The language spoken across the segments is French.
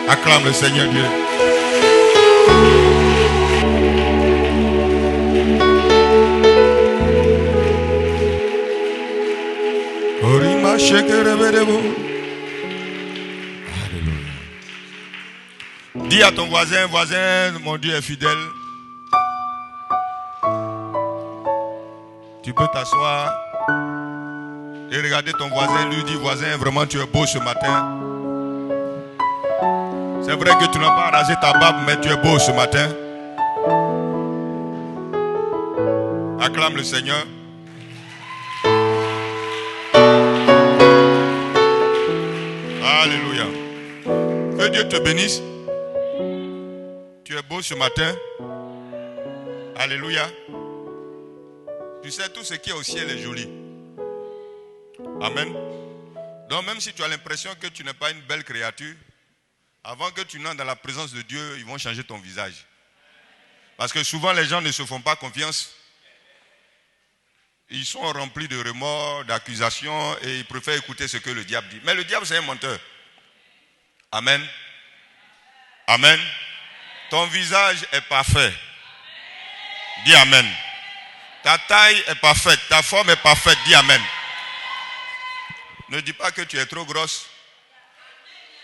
Acclame le Seigneur Dieu. Dis à ton voisin, mon Dieu est fidèle. Tu peux t'asseoir et regarder ton voisin, lui dire, voisin, vraiment tu es beau ce matin. C'est vrai que tu n'as pas rasé ta barbe, mais tu es beau ce matin. Acclame le Seigneur. Alléluia. Que Dieu te bénisse. Tu es beau ce matin. Alléluia. Tu sais, tout ce qui est au ciel est joli. Amen. Donc même si tu as l'impression que tu n'es pas une belle créature, avant que tu n'entres dans la présence de Dieu, ils vont changer ton visage. Parce que souvent les gens ne se font pas confiance. Ils sont remplis de remords, d'accusations et ils préfèrent écouter ce que le diable dit. Mais le diable c'est un menteur. Amen. Amen. Ton visage est parfait. Dis Amen. Ta taille est parfaite, ta forme est parfaite. Dis Amen. Ne dis pas que tu es trop grosse.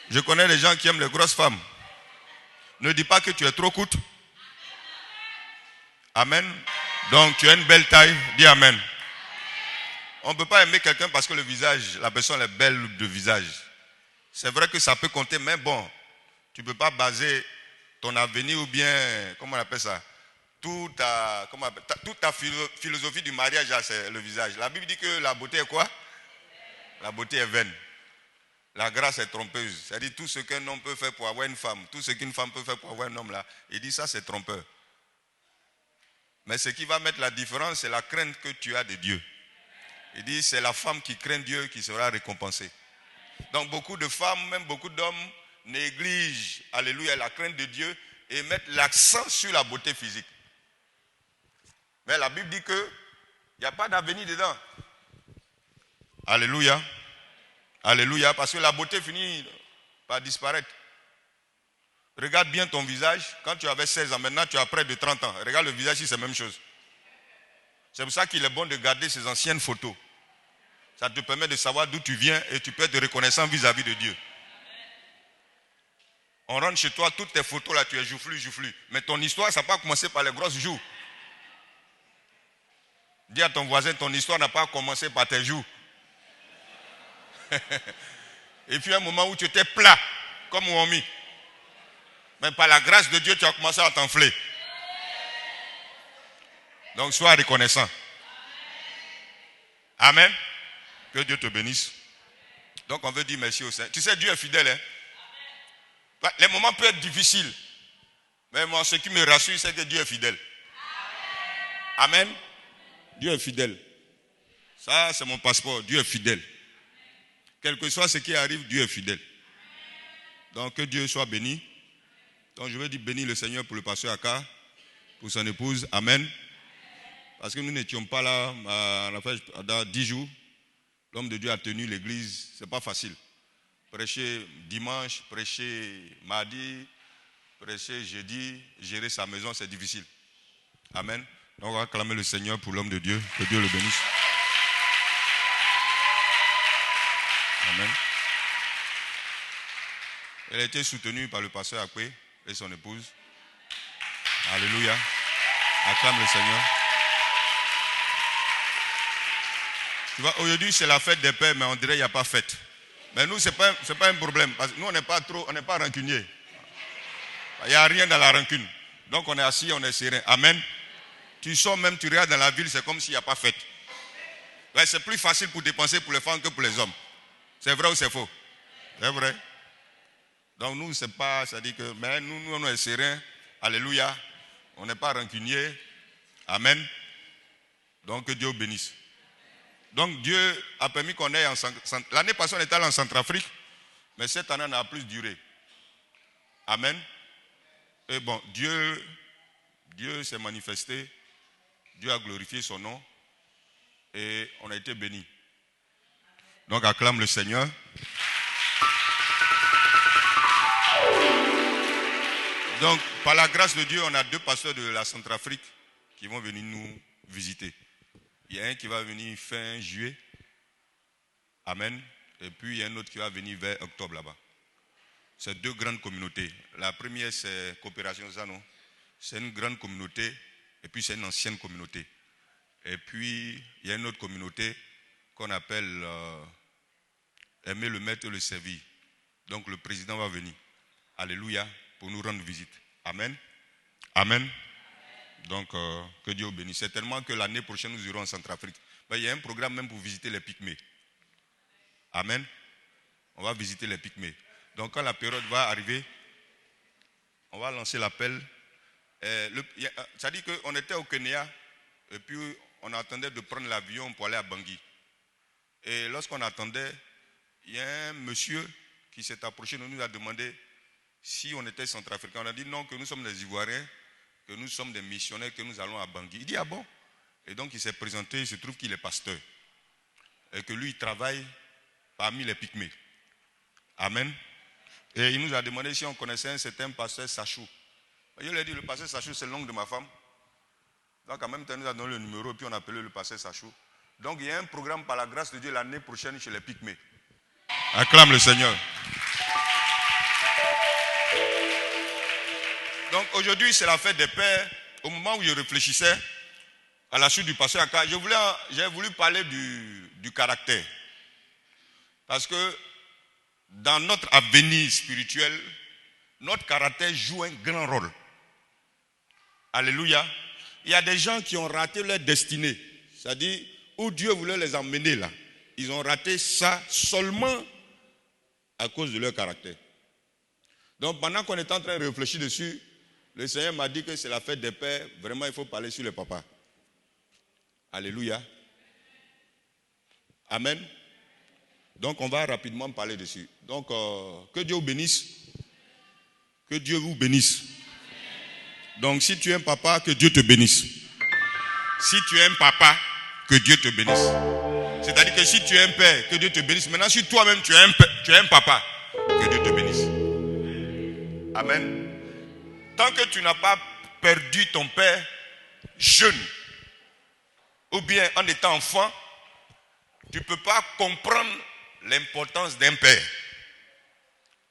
Je connais des gens qui aiment les grosses femmes. Ne dis pas que tu es trop courte. Amen. Donc tu as une belle taille. Dis Amen. On ne peut pas aimer quelqu'un parce que le visage, la personne est belle de visage. C'est vrai que ça peut compter, mais bon, tu ne peux pas baser ton avenir ou bien, comment on appelle ça, toute ta philosophie du mariage, c'est le visage. La Bible dit que la beauté est quoi? La beauté est vaine. La grâce est trompeuse. C'est-à-dire tout ce qu'un homme peut faire pour avoir une femme, tout ce qu'une femme peut faire pour avoir un homme là, il dit ça c'est trompeur. Mais ce qui va mettre la différence, c'est la crainte que tu as de Dieu. Il dit c'est la femme qui craint Dieu qui sera récompensée. Donc beaucoup de femmes, même beaucoup d'hommes négligent, alléluia, la crainte de Dieu et mettent l'accent sur la beauté physique. Mais la Bible dit qu'il n'y a pas d'avenir dedans. Alléluia. Alléluia, parce que la beauté finit par disparaître. Regarde bien ton visage. Quand tu avais 16 ans, maintenant tu as près de 30 ans. Regarde le visage, c'est la même chose. C'est pour ça qu'il est bon de garder ces anciennes photos. Ça te permet de savoir d'où tu viens et tu peux être reconnaissant vis-à-vis de Dieu. On rentre chez toi, toutes tes photos là, tu es joufflu. Mais ton histoire, ça n'a pas commencé par les grosses joues. Dis à ton voisin, ton histoire n'a pas commencé par tes joues. Et puis un moment où tu étais plat, comme Ouami. Mais par la grâce de Dieu, tu as commencé à t'enfler. Donc sois reconnaissant. Amen. Que Dieu te bénisse. Donc on veut dire merci au Seigneur. Tu sais, Dieu est fidèle. Hein? Les moments peuvent être difficiles. Mais moi, ce qui me rassure, c'est que Dieu est fidèle. Amen. Dieu est fidèle. Ça, c'est mon passeport. Dieu est fidèle. Quel que soit ce qui arrive, Dieu est fidèle. Donc que Dieu soit béni. Donc je veux dire bénir le Seigneur pour le pasteur Aka, pour son épouse. Amen. Parce que nous n'étions pas là dans 10 jours. L'homme de Dieu a tenu l'église. Ce n'est pas facile. Prêcher dimanche, prêcher mardi, prêcher jeudi, gérer sa maison, c'est difficile. Amen. Donc on va acclamer le Seigneur pour l'homme de Dieu. Que Dieu le bénisse. Amen. Elle a été soutenue par le pasteur Akwe et son épouse. Alléluia. Acclame le Seigneur. Tu vois, aujourd'hui c'est la fête des pères, mais on dirait qu'il n'y a pas fête. Mais nous, ce n'est pas un problème. Parce que nous, on n'est pas rancuniers. Il n'y a rien dans la rancune. Donc on est assis, on est serein. Amen. Tu sors même, tu regardes dans la ville, c'est comme s'il n'y a pas fête. Ouais, c'est plus facile pour dépenser pour les femmes que pour les hommes. C'est vrai ou c'est faux? C'est vrai. Donc nous, c'est pas, ça dit que, mais nous, on est sereins. Alléluia. On n'est pas rancuniers. Amen. Donc que Dieu bénisse. Donc Dieu a permis qu'on ait l'année passée, on était allé en Centrafrique, mais cette année, on a plus duré. Amen. Et bon, Dieu s'est manifesté. Dieu a glorifié son nom et on a été bénis. Donc acclame le Seigneur. Donc par la grâce de Dieu, on a 2 pasteurs de la Centrafrique qui vont venir nous visiter. Il y a un qui va venir fin juillet. Amen. Et puis il y a un autre qui va venir vers octobre là-bas. C'est 2 grandes communautés. La première, c'est Coopération Zano. C'est une grande communauté. Et puis c'est une ancienne communauté. Et puis il y a une autre communauté qu'on appelle Aimer le maître et le servir. Donc le président va venir. Alléluia. Pour nous rendre visite. Amen. Amen. Donc que Dieu bénisse. Certainement que l'année prochaine nous irons en Centrafrique. Ben, il y a un programme même pour visiter les Pygmées. Amen. On va visiter les Pygmées. Donc quand la période va arriver, on va lancer l'appel. Ça dit qu'on était au Kenya et puis on attendait de prendre l'avion pour aller à Bangui. Et lorsqu'on attendait, il y a un monsieur qui s'est approché de nous, a demandé si on était centrafricain. On a dit non, que nous sommes des Ivoiriens, que nous sommes des missionnaires, que nous allons à Bangui. Il dit ah bon? Et donc il s'est présenté, il se trouve qu'il est pasteur. Et que lui, il travaille parmi les Pygmées. Amen. Et il nous a demandé si on connaissait un certain pasteur Sachou. Je lui ai dit, le pasteur Sachou, c'est l'oncle de ma femme. Donc en même temps, il nous a donné le numéro, puis on a appelé le pasteur Sachou. Donc il y a un programme par la grâce de Dieu l'année prochaine chez les Pygmées. Acclame le Seigneur. Donc aujourd'hui, c'est la fête des pères. Au moment où je réfléchissais à la suite du pasteur Aka, j'ai voulu parler du caractère. Parce que dans notre avenir spirituel, notre caractère joue un grand rôle. Alléluia. Il y a des gens qui ont raté leur destinée. C'est-à-dire, où Dieu voulait les emmener là. Ils ont raté ça seulement à cause de leur caractère. Donc pendant qu'on est en train de réfléchir dessus, le Seigneur m'a dit que c'est la fête des pères. Vraiment, il faut parler sur les papas. Alléluia. Amen. Donc on va rapidement parler dessus. Donc que Dieu vous bénisse. Que Dieu vous bénisse. Donc si tu es un papa, que Dieu te bénisse. Si tu es un papa, que Dieu te bénisse. C'est-à-dire que si tu es un père, que Dieu te bénisse. Maintenant, si toi-même tu es un papa, que Dieu te bénisse. Amen. Tant que tu n'as pas perdu ton père jeune, ou bien en étant enfant, tu ne peux pas comprendre l'importance d'un père.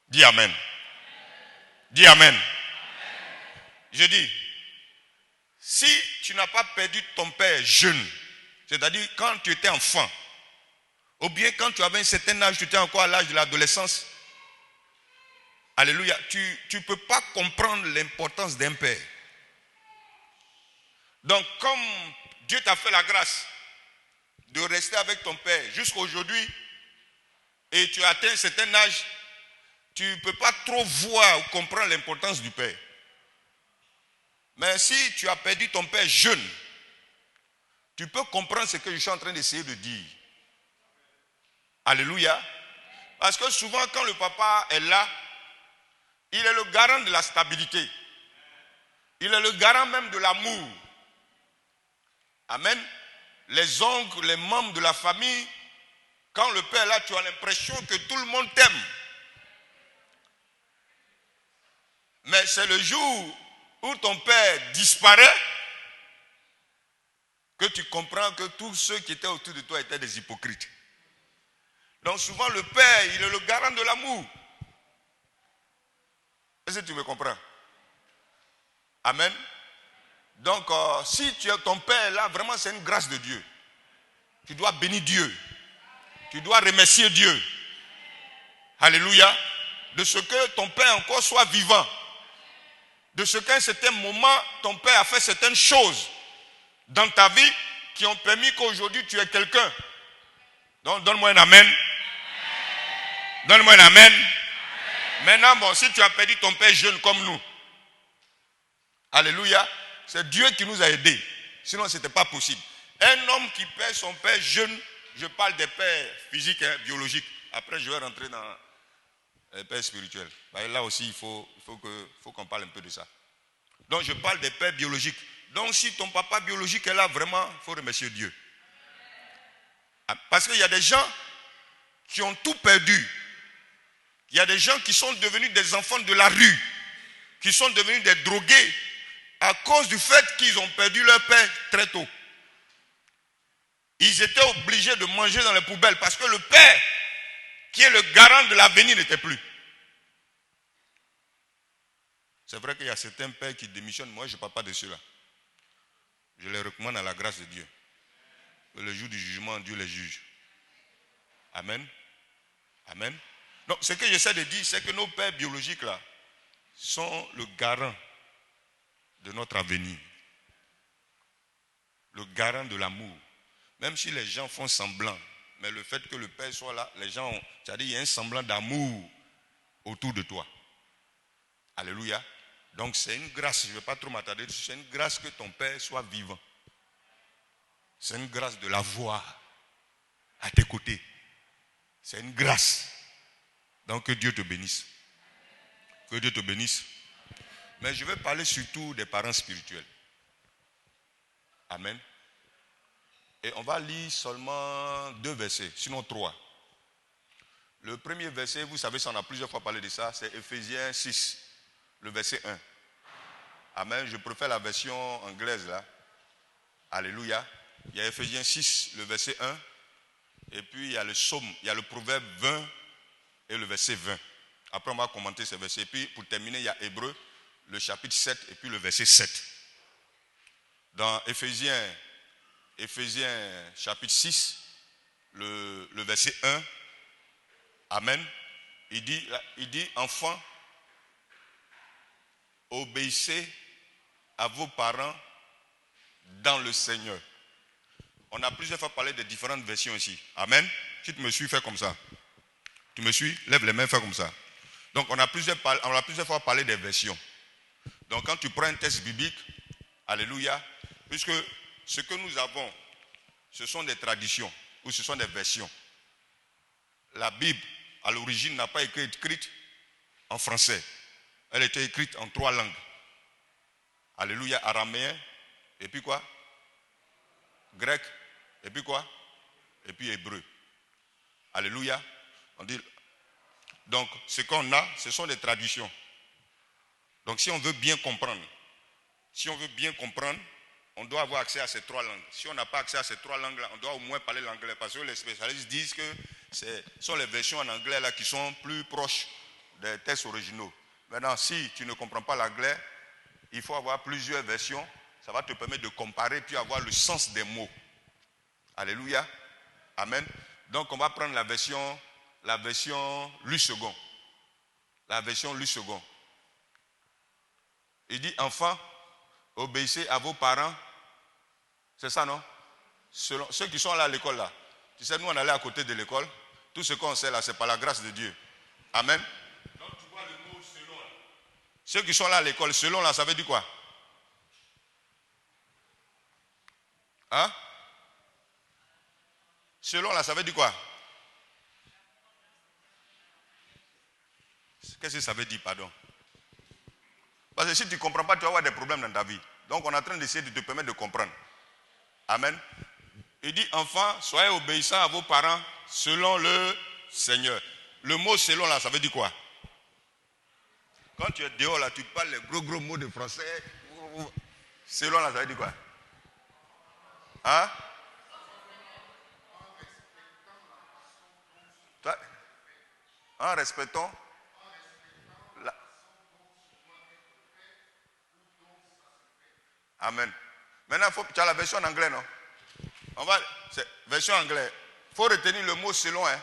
Dis Amen. Dis Amen. Je dis, si tu n'as pas perdu ton père jeune, c'est-à-dire quand tu étais enfant, ou bien quand tu avais un certain âge, tu étais encore à l'âge de l'adolescence, alléluia, tu ne peux pas comprendre l'importance d'un père. Donc comme Dieu t'a fait la grâce de rester avec ton père jusqu'à aujourd'hui, et tu as atteint un certain âge, tu ne peux pas trop voir ou comprendre l'importance du père. Mais si tu as perdu ton père jeune, tu peux comprendre ce que je suis en train d'essayer de dire. Alléluia. Parce que souvent quand le papa est là, il est le garant de la stabilité. Il est le garant même de l'amour. Amen. Les oncles, les membres de la famille, quand le père est là, tu as l'impression que tout le monde t'aime. Mais c'est le jour où ton père disparaît que tu comprends que tous ceux qui étaient autour de toi étaient des hypocrites. Donc souvent le père, il est le garant de l'amour. Est-ce que tu me comprends? Amen. Donc si tu es ton père là, vraiment c'est une grâce de Dieu. Tu dois bénir Dieu. Tu dois remercier Dieu. Alléluia. De ce que ton père encore soit vivant. De ce qu'à un certain moment, ton père a fait certaines choses dans ta vie qui ont permis qu'aujourd'hui tu es quelqu'un. Donc donne-moi un amen. Donne-moi un amen. Maintenant, bon, si tu as perdu ton père jeune comme nous, alléluia, c'est Dieu qui nous a aidés. Sinon, ce n'était pas possible. Un homme qui perd son père jeune, je parle des pères physiques, biologiques. Après, je vais rentrer dans les pères spirituels. Là aussi, il faut qu'on parle un peu de ça. Donc, je parle des pères biologiques. Donc si ton papa biologique est là, vraiment, il faut remercier Dieu. Parce qu'il y a des gens qui ont tout perdu. Il y a des gens qui sont devenus des enfants de la rue, qui sont devenus des drogués à cause du fait qu'ils ont perdu leur père très tôt. Ils étaient obligés de manger dans les poubelles parce que le père, qui est le garant de l'avenir, n'était plus. C'est vrai qu'il y a certains pères qui démissionnent. Moi, je ne parle pas de ceux-là. Je les recommande à la grâce de Dieu. Que le jour du jugement, Dieu les juge. Amen. Amen. Donc, ce que j'essaie de dire, c'est que nos pères biologiques, là, sont le garant de notre avenir. Le garant de l'amour. Même si les gens font semblant, mais le fait que le père soit là, les gens ont, c'est-à-dire il y a un semblant d'amour autour de toi. Alléluia. Donc c'est une grâce, je ne vais pas trop m'attarder dessus, c'est une grâce que ton père soit vivant. C'est une grâce de l'avoir à tes côtés. C'est une grâce. Donc que Dieu te bénisse. Que Dieu te bénisse. Mais je vais parler surtout des parents spirituels. Amen. Et on va lire seulement 2 versets, sinon 3. Le premier verset, vous savez, on a plusieurs fois parlé de ça, c'est Ephésiens 6, le verset 1. Amen. Je préfère la version anglaise là. Alléluia. Il y a Ephésiens 6, le verset 1. Et puis il y a le psaume, il y a le proverbe 20 et le verset 20. Après on va commenter ces versets. Et puis pour terminer, il y a Hébreux, le chapitre 7 et puis le verset 7. Dans Ephésiens chapitre 6, le verset 1. Amen. Il dit, enfants, obéissez à vos parents dans le Seigneur. On a plusieurs fois parlé de différentes versions ici. Amen. Si tu me suis, fais comme ça. Tu me suis, lève les mains, fais comme ça. Donc on a plusieurs fois parlé des versions. Donc quand tu prends un texte biblique, alléluia, puisque ce que nous avons, ce sont des traditions ou ce sont des versions. La Bible, à l'origine, n'a pas été écrite en français. Elle était écrite en 3 langues. Alléluia, araméen, et puis quoi? Grec, et puis quoi? Et puis hébreu. Alléluia. On dit, donc, ce qu'on a, ce sont des traditions. Donc, si on veut bien comprendre, on doit avoir accès à ces 3 langues. Si on n'a pas accès à ces 3 langues-là, on doit au moins parler l'anglais. Parce que les spécialistes disent que ce sont les versions en anglais là qui sont plus proches des textes originaux. Maintenant, si tu ne comprends pas l'anglais, il faut avoir plusieurs versions. Ça va te permettre de comparer puis avoir le sens des mots. Alléluia. Amen. Donc, on va prendre la version Louis II. La version Louis II. Il dit, enfants, obéissez à vos parents. C'est ça, non? Ceux qui sont là à l'école, là. Tu sais, nous, on allait à côté de l'école. Tout ce qu'on sait là, c'est par la grâce de Dieu. Amen. Donc, tu vois le mot selon là. Ceux qui sont là à l'école, selon là, ça veut dire quoi? Hein? Selon là, ça veut dire quoi? Qu'est-ce que ça veut dire, pardon? Parce que si tu ne comprends pas, tu vas avoir des problèmes dans ta vie. Donc, on est en train d'essayer de te permettre de comprendre. Amen. Il dit, enfants, soyez obéissants à vos parents selon le Seigneur. Le mot selon là, ça veut dire quoi? Quand tu es dehors là, tu parles les gros mots de français. Selon là, ça veut dire quoi? Hein? En respectant la... Amen. Maintenant, tu as la version en anglais, non? C'est version anglaise. Il faut retenir le mot selon. Hein?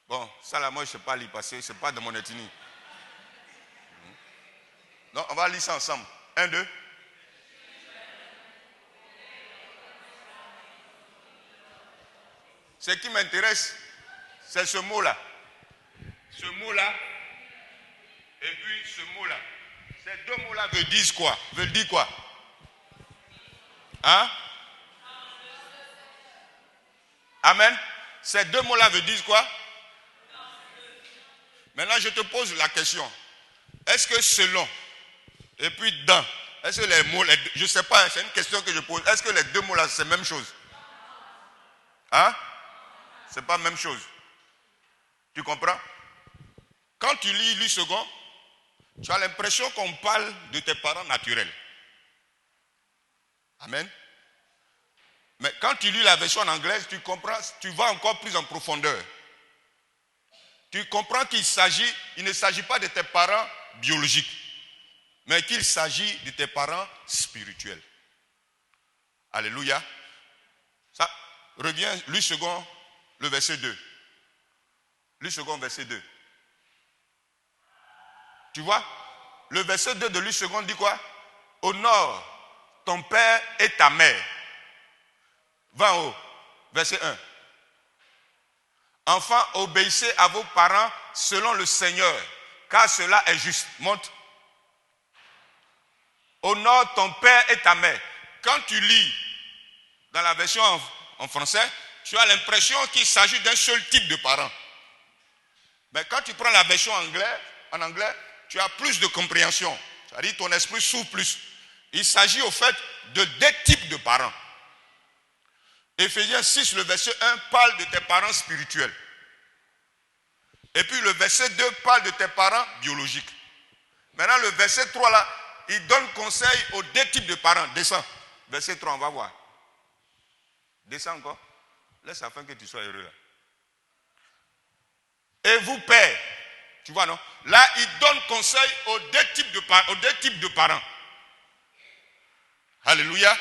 Bon, ça là, moi, je ne sais pas lire parce que ce n'est pas de mon ethnie. Donc, on va lire ça ensemble. 1, 2. Ce qui m'intéresse, c'est ce mot-là. Ce mot-là. Et puis ce mot-là. Ces 2 mots-là veulent dire quoi? Veulent dire quoi? Hein? Amen. Ces 2 mots-là veulent dire quoi? Maintenant, je te pose la question. Est-ce que selon Et puis dans. Est-ce que les mots, je ne sais pas, c'est une question que je pose. Est-ce que les deux mots là, c'est la même chose? Hein? C'est pas la même chose. Tu comprends? Quand tu lis Louis II, tu as l'impression qu'on parle de tes parents naturels. Amen. Mais quand tu lis la version en anglaise, tu comprends, tu vas encore plus en profondeur. Tu comprends qu'il ne s'agit pas de tes parents biologiques, mais qu'il s'agit de tes parents spirituels. Alléluia. Ça revient, Louis II, le verset 2. Louis II, verset 2. Tu vois, le verset 2 de Louis II dit quoi? Honore ton père et ta mère. Va en haut, verset 1. Enfants, obéissez à vos parents selon le Seigneur, car cela est juste. Monte. Honore ton père et ta mère. Quand tu lis dans la version en français, tu as l'impression qu'il s'agit d'un seul type de parents. Mais quand tu prends la version en anglais, tu as plus de compréhension. C'est-à-dire ton esprit s'ouvre plus. Il s'agit au fait de deux types de parents. Éphésiens 6, le verset 1 parle de tes parents spirituels. Et puis le verset 2 parle de tes parents biologiques. Maintenant le verset 3 là, il donne conseil aux deux types de parents. Descends. Verset 3, on va voir. Descends encore. Laisse afin que tu sois heureux là. Et vous, pères, tu vois non? Là, il donne conseil aux deux types de parents. Alléluia.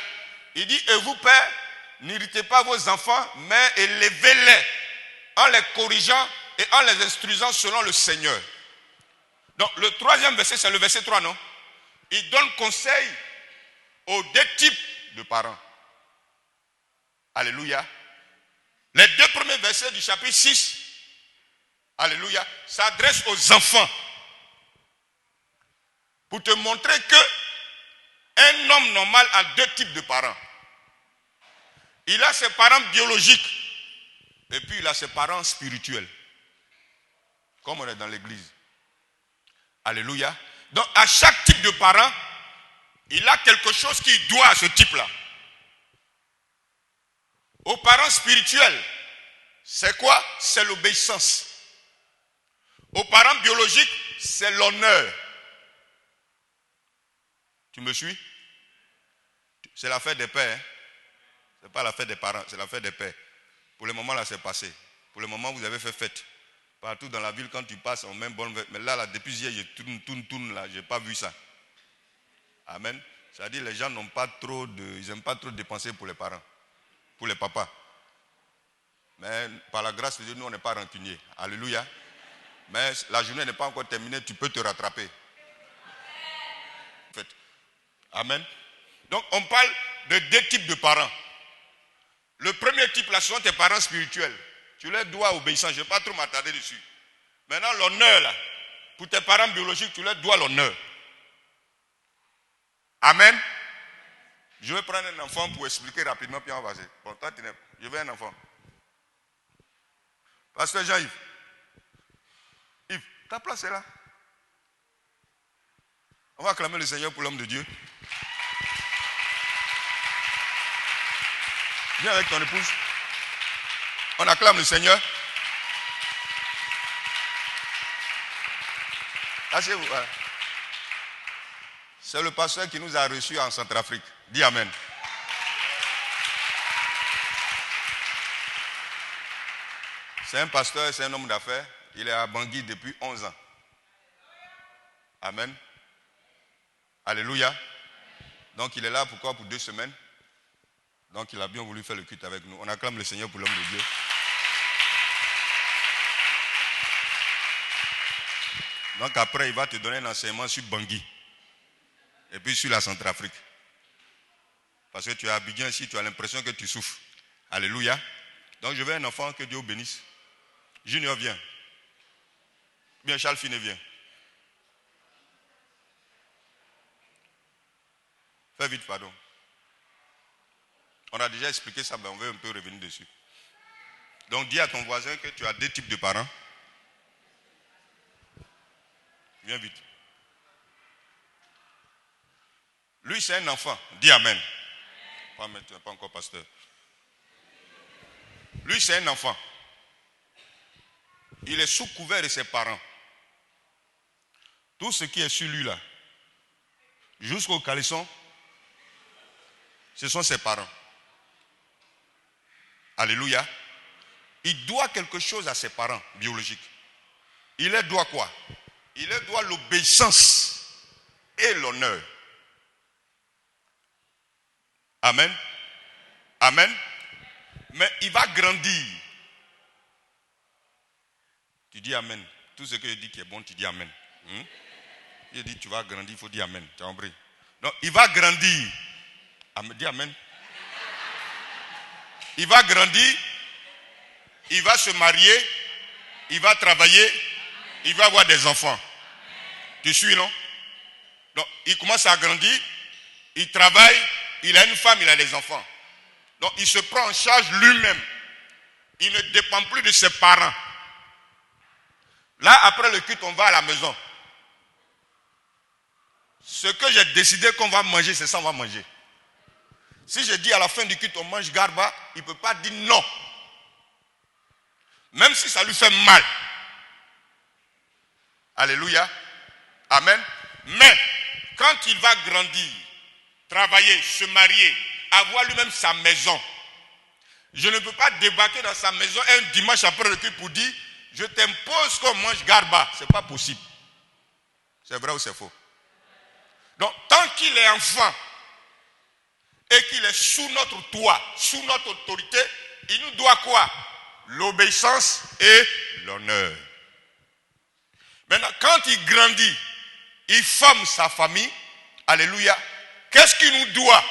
Il dit, et vous, pères, n'irritez pas vos enfants, mais élevez-les en les corrigeant et en les instruisant selon le Seigneur. Donc, le troisième verset, c'est le verset 3, non? Il donne conseil aux deux types de parents. Alléluia. Les deux premiers versets du chapitre 6, alléluia, s'adressent aux enfants pour te montrer que un homme normal a deux types de parents. Il a ses parents biologiques et puis il a ses parents spirituels. Comme on est dans l'église. Alléluia. Donc à chaque type de parent, il a quelque chose qu'il doit à ce type-là. Aux parents spirituels, c'est quoi? C'est l'obéissance. Aux parents biologiques, c'est l'honneur. Tu me suis? C'est l'affaire des pères. Hein? Ce n'est pas l'affaire des parents, c'est l'affaire des pères. Pour le moment, là, c'est passé. Pour le moment, vous avez fait fête. Partout dans la ville, quand tu passes, on met bonne fête. Mais là, depuis hier, je tourne, là, je n'ai pas vu ça. Amen. C'est-à-dire, les gens n'ont pas trop ils n'aiment pas trop dépenser pour les parents, pour les papas. Mais par la grâce de Dieu, nous, on n'est pas rancuniers. Alléluia. Mais la journée n'est pas encore terminée, tu peux te rattraper. Amen. Donc, on parle de deux types de parents. Le premier type, là, ce sont tes parents spirituels. Tu leur dois obéissance. Je ne vais pas trop m'attarder dessus. Maintenant, l'honneur, là, pour tes parents biologiques, tu leur dois l'honneur. Amen. Je vais prendre un enfant pour expliquer rapidement, puis on va passer. Bon, toi, je veux un enfant. Pasteur Jean-Yves. Yves, ta place est là. On va acclamer le Seigneur pour l'homme de Dieu. Viens avec ton épouse. On acclame le Seigneur. Asseyez-vous. C'est le pasteur qui nous a reçus en Centrafrique. Dis Amen. C'est un pasteur, c'est un homme d'affaires. Il est à Bangui depuis 11 ans. Amen. Alléluia. Donc il est là pourquoi? Pour 2 semaines. Donc il a bien voulu faire le culte avec nous. On acclame le Seigneur pour l'homme de Dieu. Donc après, il va te donner un enseignement sur Bangui. Et puis sur la Centrafrique. Parce que tu es à Abidjan ici, tu as l'impression que tu souffres. Alléluia. Donc je veux un enfant, que Dieu bénisse. Junior, viens. Bien, Charles Finet, viens. Fais vite, pardon. On a déjà expliqué ça, mais on veut un peu revenir dessus. Donc dis à ton voisin que tu as deux types de parents. Viens vite. Lui, c'est un enfant. Dis Amen. Pas maintenant, pas encore pasteur. Lui, c'est un enfant. Il est sous couvert de ses parents. Tout ce qui est sur lui là, jusqu'au caleçon, ce sont ses parents. Alléluia. Il doit quelque chose à ses parents biologiques. Il leur doit quoi? Il leur doit l'obéissance et l'honneur. Amen. Amen. Mais il va grandir. Tu dis Amen. Tout ce que je dis qui est bon, tu dis Amen. Il dit tu vas grandir, il faut dire Amen. Tu as compris? Non, il va grandir. Amen. Dis Amen. Il va grandir. Il va se marier. Il va travailler. Il va avoir des enfants. Tu suis, non? Donc, il commence à grandir. Il travaille. Il a une femme, il a des enfants. Donc, il se prend en charge lui-même. Il ne dépend plus de ses parents. Là, après le culte, on va à la maison. Ce que j'ai décidé qu'on va manger, c'est ça qu'on va manger. Si je dis à la fin du culte, on mange garba, il ne peut pas dire non. Même si ça lui fait mal. Alléluia. Amen. Mais, quand il va grandir, travailler, se marier, avoir lui-même sa maison, je ne peux pas débarquer dans sa maison un dimanche après le culte pour dire je t'impose qu'on mange garba. Ce n'est pas possible. C'est vrai ou c'est faux? Donc, tant qu'il est enfant et qu'il est sous notre toit, sous notre autorité, il nous doit quoi? L'obéissance et l'honneur. Maintenant, quand il grandit, il forme sa famille. Alléluia. Qu'est-ce qu'il nous doit?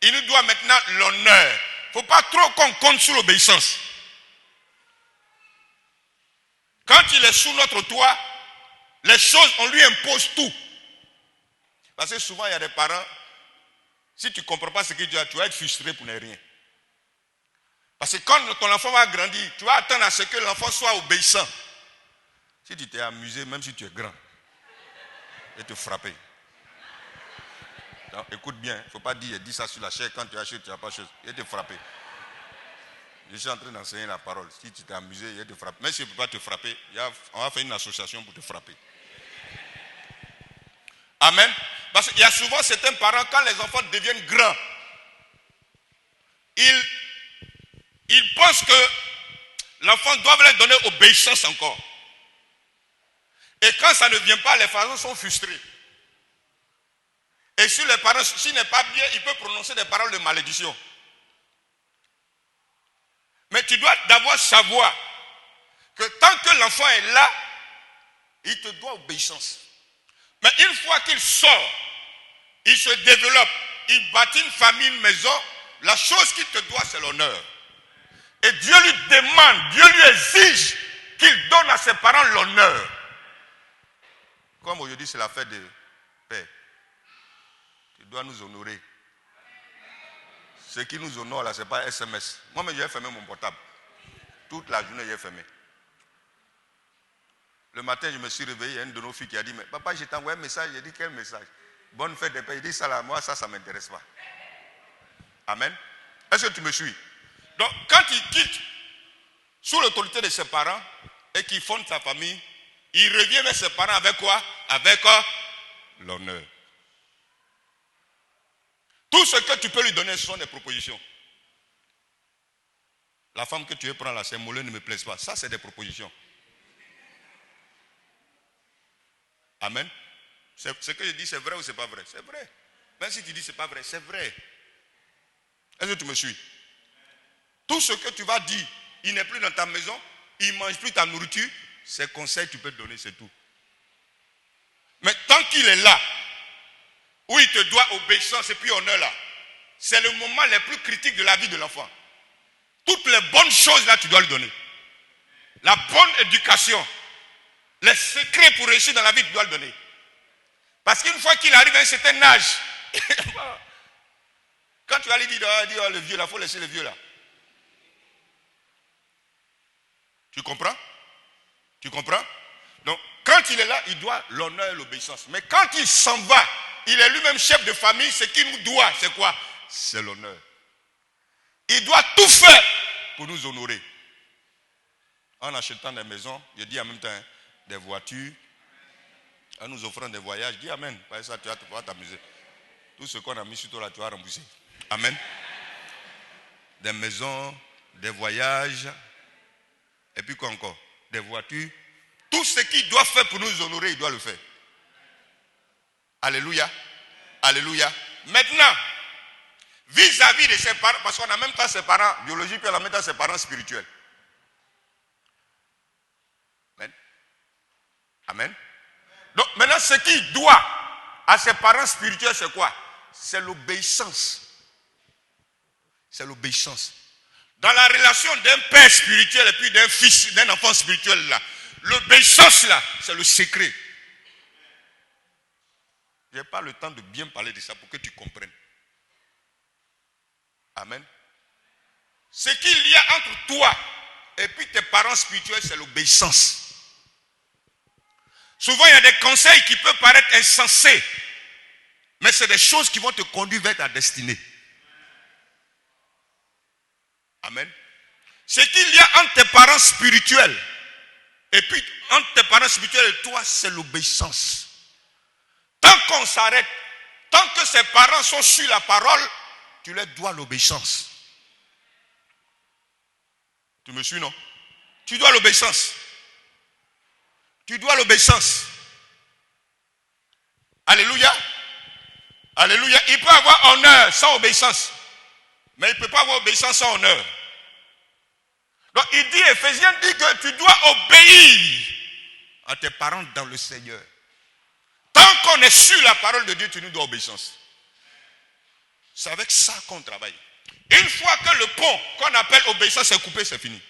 Il nous doit maintenant l'honneur. Il ne faut pas trop qu'on compte sur l'obéissance. Quand il est sous notre toit, les choses, on lui impose tout. Parce que souvent, il y a des parents, si tu ne comprends pas ce que tu vas être frustré pour ne rien. Parce que quand ton enfant va grandir, tu vas attendre à ce que l'enfant soit obéissant. Si tu t'es amusé, même si tu es grand, il va te frapper. Donc, écoute bien, il ne faut pas dire, dis ça sur la chair, quand tu as chaud, tu n'as pas chose. Il va te frapper. Je suis en train d'enseigner la parole. Si tu t'es amusé, il va te frapper. Même s'il ne peut pas te frapper, on va faire une association pour te frapper. Amen. Parce qu'il y a souvent certains parents, quand les enfants deviennent grands, ils pensent que l'enfant doit leur donner obéissance encore. Et quand ça ne vient pas, les parents sont frustrés. Et si les parents, s'il n'est pas bien, il peut prononcer des paroles de malédiction. Mais tu dois d'abord savoir que tant que l'enfant est là, il te doit obéissance. Mais une fois qu'il sort, il se développe, il bâtit une famille, une maison, la chose qu'il te doit, c'est l'honneur. Et Dieu lui demande, Dieu lui exige qu'il donne à ses parents l'honneur. Comme aujourd'hui, c'est la fête de paix. Tu dois nous honorer. Ce qui nous honore là, ce n'est pas SMS. Moi-même, j'ai fermé mon portable. Toute la journée, j'ai fermé. Le matin, je me suis réveillé, il y a une de nos filles qui a dit, mais papa, je t'ai envoyé un message. J'ai dit, quel message? Bonne fête de paix. Il dit, ça là, moi, ça ne m'intéresse pas. Amen. Est-ce que tu me suis? Donc, quand il quitte sous l'autorité de ses parents et qu'il fonde sa famille, il revient vers ses parents avec quoi? Avec l'honneur. Tout ce que tu peux lui donner, ce sont des propositions. La femme que tu veux prendre là, ces mollets ne me plaisent pas. Ça, c'est des propositions. Amen. Ce que je dis, c'est vrai ou c'est pas vrai? C'est vrai. Même si tu dis c'est pas vrai, c'est vrai. Est-ce que tu me suis? Tout ce que tu vas dire, il n'est plus dans ta maison, il ne mange plus ta nourriture, ces conseils tu peux te donner, c'est tout. Mais tant qu'il est là, où il te doit obéissance et puis honneur là, c'est le moment le plus critique de la vie de l'enfant. Toutes les bonnes choses là, tu dois lui donner. La bonne éducation, les secrets pour réussir dans la vie, tu dois le donner. Parce qu'une fois qu'il arrive à un certain âge, quand tu vas lui dire, oh, le vieux là, il faut laisser le vieux là. Tu comprends? Tu comprends? Donc, quand il est là, il doit l'honneur et l'obéissance. Mais quand il s'en va, il est lui-même chef de famille, ce qu'il nous doit, c'est quoi? C'est l'honneur. Il doit tout faire pour nous honorer. En achetant des maisons, je dis en même temps, des voitures, en nous offrant des voyages, dis amen. Par ça, tu vas pouvoir t'amuser. Tout ce qu'on a mis sur toi là, tu vas rembourser. Amen. Des maisons, des voyages, et puis quoi encore? Des voitures. Tout ce qu'il doit faire pour nous honorer, il doit le faire. Alléluia. Alléluia. Maintenant, vis-à-vis de ses parents, parce qu'on a même pas ses parents biologiques, puis on a même pas ses parents spirituels. Amen. Amen. Donc maintenant, ce qu'il doit à ses parents spirituels, c'est quoi? C'est l'obéissance. C'est l'obéissance. Dans la relation d'un père spirituel et puis d'un fils, d'un enfant spirituel là, l'obéissance là, c'est le secret. Je n'ai pas le temps de bien parler de ça pour que tu comprennes. Amen. Ce qu'il y a entre toi et puis tes parents spirituels, c'est l'obéissance. Souvent, il y a des conseils qui peuvent paraître insensés, mais c'est des choses qui vont te conduire vers ta destinée. Amen. Ce qu'il y a entre tes parents spirituels et puis entre tes parents spirituels et toi, c'est l'obéissance. Tant qu'on s'arrête, tant que ses parents sont sur la parole, tu leur dois l'obéissance. Tu me suis, non? Tu dois l'obéissance. Tu dois l'obéissance. Alléluia. Alléluia. Il peut avoir honneur sans obéissance. Mais il ne peut pas avoir obéissance sans honneur. Donc il dit, Éphésiens dit que tu dois obéir à tes parents dans le Seigneur. Tant qu'on est sur la parole de Dieu, tu nous dois obéissance. C'est avec ça qu'on travaille. Une fois que le pont qu'on appelle obéissance est coupé, c'est fini.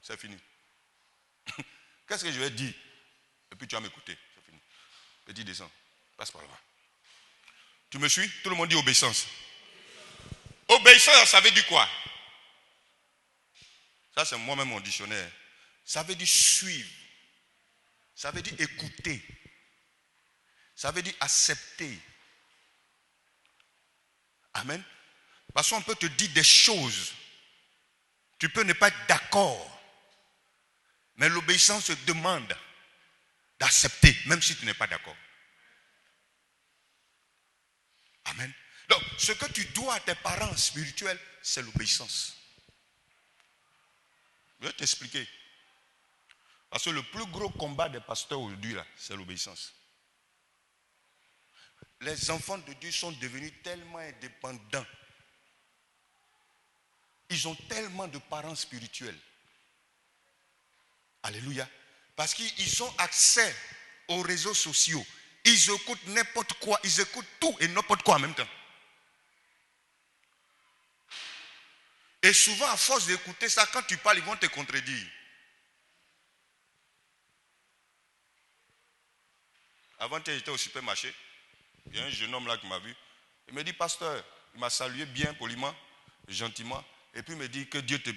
C'est fini. Qu'est-ce que je vais dire? Et puis tu vas m'écouter. C'est fini. Petit descend. Passe par là-bas. Tu me suis? Tout le monde dit obéissance. Obéissance, ça veut dire quoi? Ça, c'est moi-même mon dictionnaire. Ça veut dire suivre. Ça veut dire écouter. Ça veut dire accepter. Amen. Parce qu'on peut te dire des choses. Tu peux ne pas être d'accord. Mais l'obéissance te demande d'accepter, même si tu n'es pas d'accord. Amen. Donc, ce que tu dois à tes parents spirituels, c'est l'obéissance. Je vais t'expliquer. Parce que le plus gros combat des pasteurs aujourd'hui, c'est l'obéissance. Les enfants de Dieu sont devenus tellement indépendants. Ils ont tellement de parents spirituels. Alléluia. Parce qu'ils ont accès aux réseaux sociaux. Ils écoutent n'importe quoi. Ils écoutent tout et n'importe quoi en même temps. Et souvent, à force d'écouter ça, quand tu parles, ils vont te contredire. Avant, j'étais au supermarché. Il y a un jeune homme là qui m'a vu. Il me dit, pasteur, il m'a salué bien, poliment, gentiment. Et puis il me dit que Dieu te...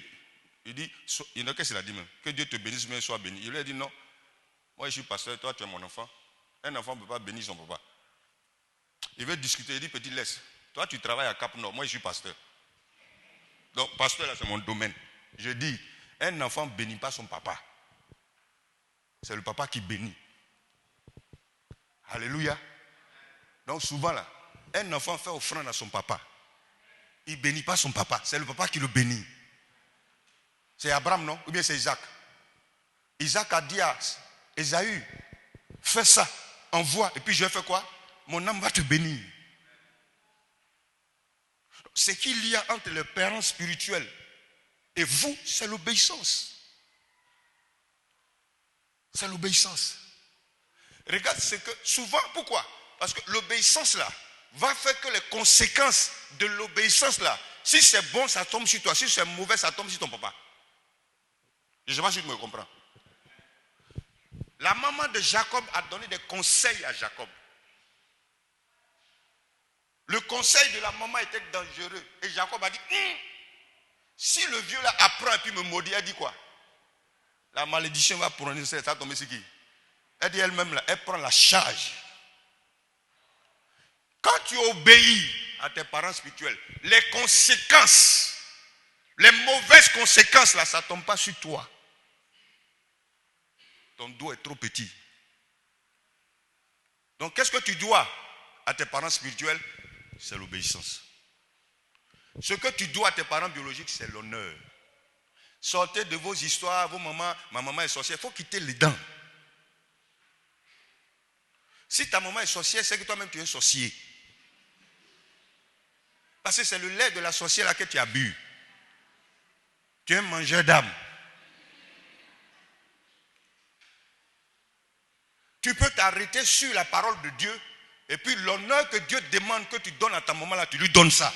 Il dit, qu'est-ce qu'il a dit même? Que Dieu te bénisse, mais sois béni. Il lui a dit, non, moi je suis pasteur, toi tu es mon enfant. Un enfant ne peut pas bénir son papa. Il veut discuter, il dit, petit, laisse. Toi tu travailles à Cap Nord, moi je suis pasteur. Donc pasteur là c'est mon domaine. Je dis, un enfant ne bénit pas son papa. C'est le papa qui bénit. Alléluia. Donc souvent là, un enfant fait offrande à son papa. Il ne bénit pas son papa, c'est le papa qui le bénit. C'est Abraham, non? Ou bien c'est Isaac? Isaac a dit à Ésaü, fais ça, envoie, et puis je vais faire quoi? Mon âme va te bénir. Ce qu'il y a entre les parents spirituels et vous, c'est l'obéissance. C'est l'obéissance. Regarde ce que, souvent, pourquoi? Parce que l'obéissance là, va faire que les conséquences de l'obéissance là, si c'est bon, ça tombe sur toi, si c'est mauvais, ça tombe sur ton papa. Je ne sais pas si tu me comprends. La maman de Jacob a donné des conseils à Jacob. Le conseil de la maman était dangereux. Et Jacob a dit, si le vieux là apprend et puis me maudit, elle dit quoi? La malédiction va prononcer, ça va tomber sur qui? Elle dit elle-même là, elle prend la charge Quand tu obéis à tes parents spirituels, les conséquences, les mauvaises conséquences, là, ça ne tombe pas sur toi. Ton dos est trop petit. Donc, qu'est-ce que tu dois à tes parents spirituels? C'est l'obéissance. Ce que tu dois à tes parents biologiques, c'est l'honneur. Sortez de vos histoires, vos mamans, ma maman est sorcière. Il faut quitter les dents. Si ta maman est sorcière, c'est que toi-même tu es un sorcier. Parce que c'est le lait de la sorcière là que tu as bu. Tu es un mangeur d'âme. Tu peux t'arrêter sur la parole de Dieu et puis l'honneur que Dieu demande que tu donnes à ta maman là, tu lui donnes ça.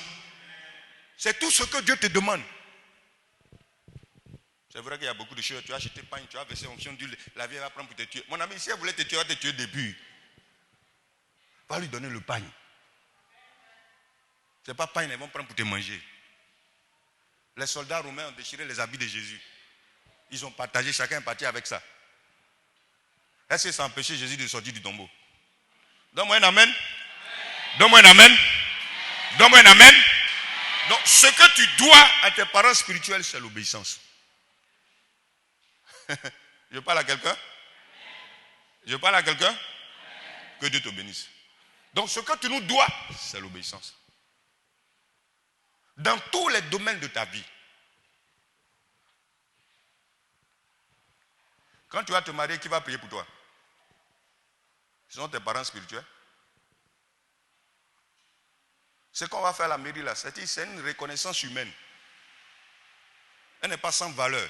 C'est tout ce que Dieu te demande. C'est vrai qu'il y a beaucoup de choses. Tu as acheté pain, tu as versé onction d'huile, la vieille va prendre pour te tuer. Mon ami, si elle voulait te tuer, elle va te tuer depuis. Va lui donner le pain. Ce n'est pas pain, ils vont prendre pour te manger. Les soldats romains ont déchiré les habits de Jésus. Ils ont partagé, chacun est parti avec ça. Est-ce que ça a empêché Jésus de sortir du tombeau? Donne-moi un amen. Donne-moi un amen. Donne-moi un amen. Donc, ce que tu dois à tes parents spirituels, c'est l'obéissance. Je parle à quelqu'un? Je parle à quelqu'un? Que Dieu te bénisse. Donc, ce que tu nous dois, c'est l'obéissance. Dans tous les domaines de ta vie. Quand tu vas te marier, qui va prier pour toi? Ce sont tes parents spirituels. Ce qu'on va faire à la mairie là, c'est une reconnaissance humaine. Elle n'est pas sans valeur.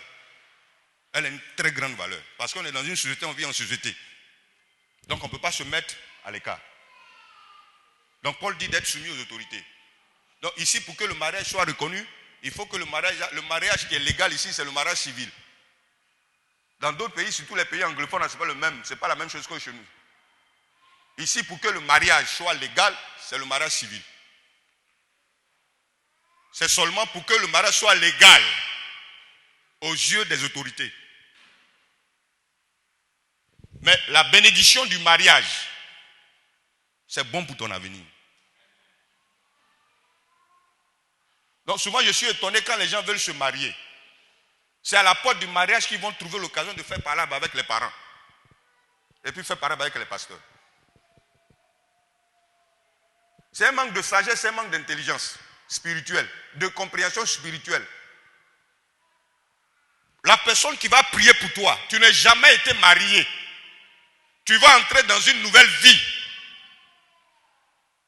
Elle a une très grande valeur. Parce qu'on est dans une société, on vit en société. Donc on ne peut pas se mettre à l'écart. Donc Paul dit d'être soumis aux autorités. Donc ici, pour que le mariage soit reconnu, il faut que le mariage qui est légal ici, c'est le mariage civil. Dans d'autres pays, surtout les pays anglophones, ce n'est pas la même chose que chez nous. Ici, pour que le mariage soit légal, c'est le mariage civil. C'est seulement pour que le mariage soit légal aux yeux des autorités. Mais la bénédiction du mariage, c'est bon pour ton avenir. Donc souvent, je suis étonné quand les gens veulent se marier. C'est à la porte du mariage qu'ils vont trouver l'occasion de faire parler avec les parents. Et puis faire parler avec les pasteurs. C'est un manque de sagesse, c'est un manque d'intelligence spirituelle, de compréhension spirituelle. La personne qui va prier pour toi, tu n'as jamais été marié. Tu vas entrer dans une nouvelle vie.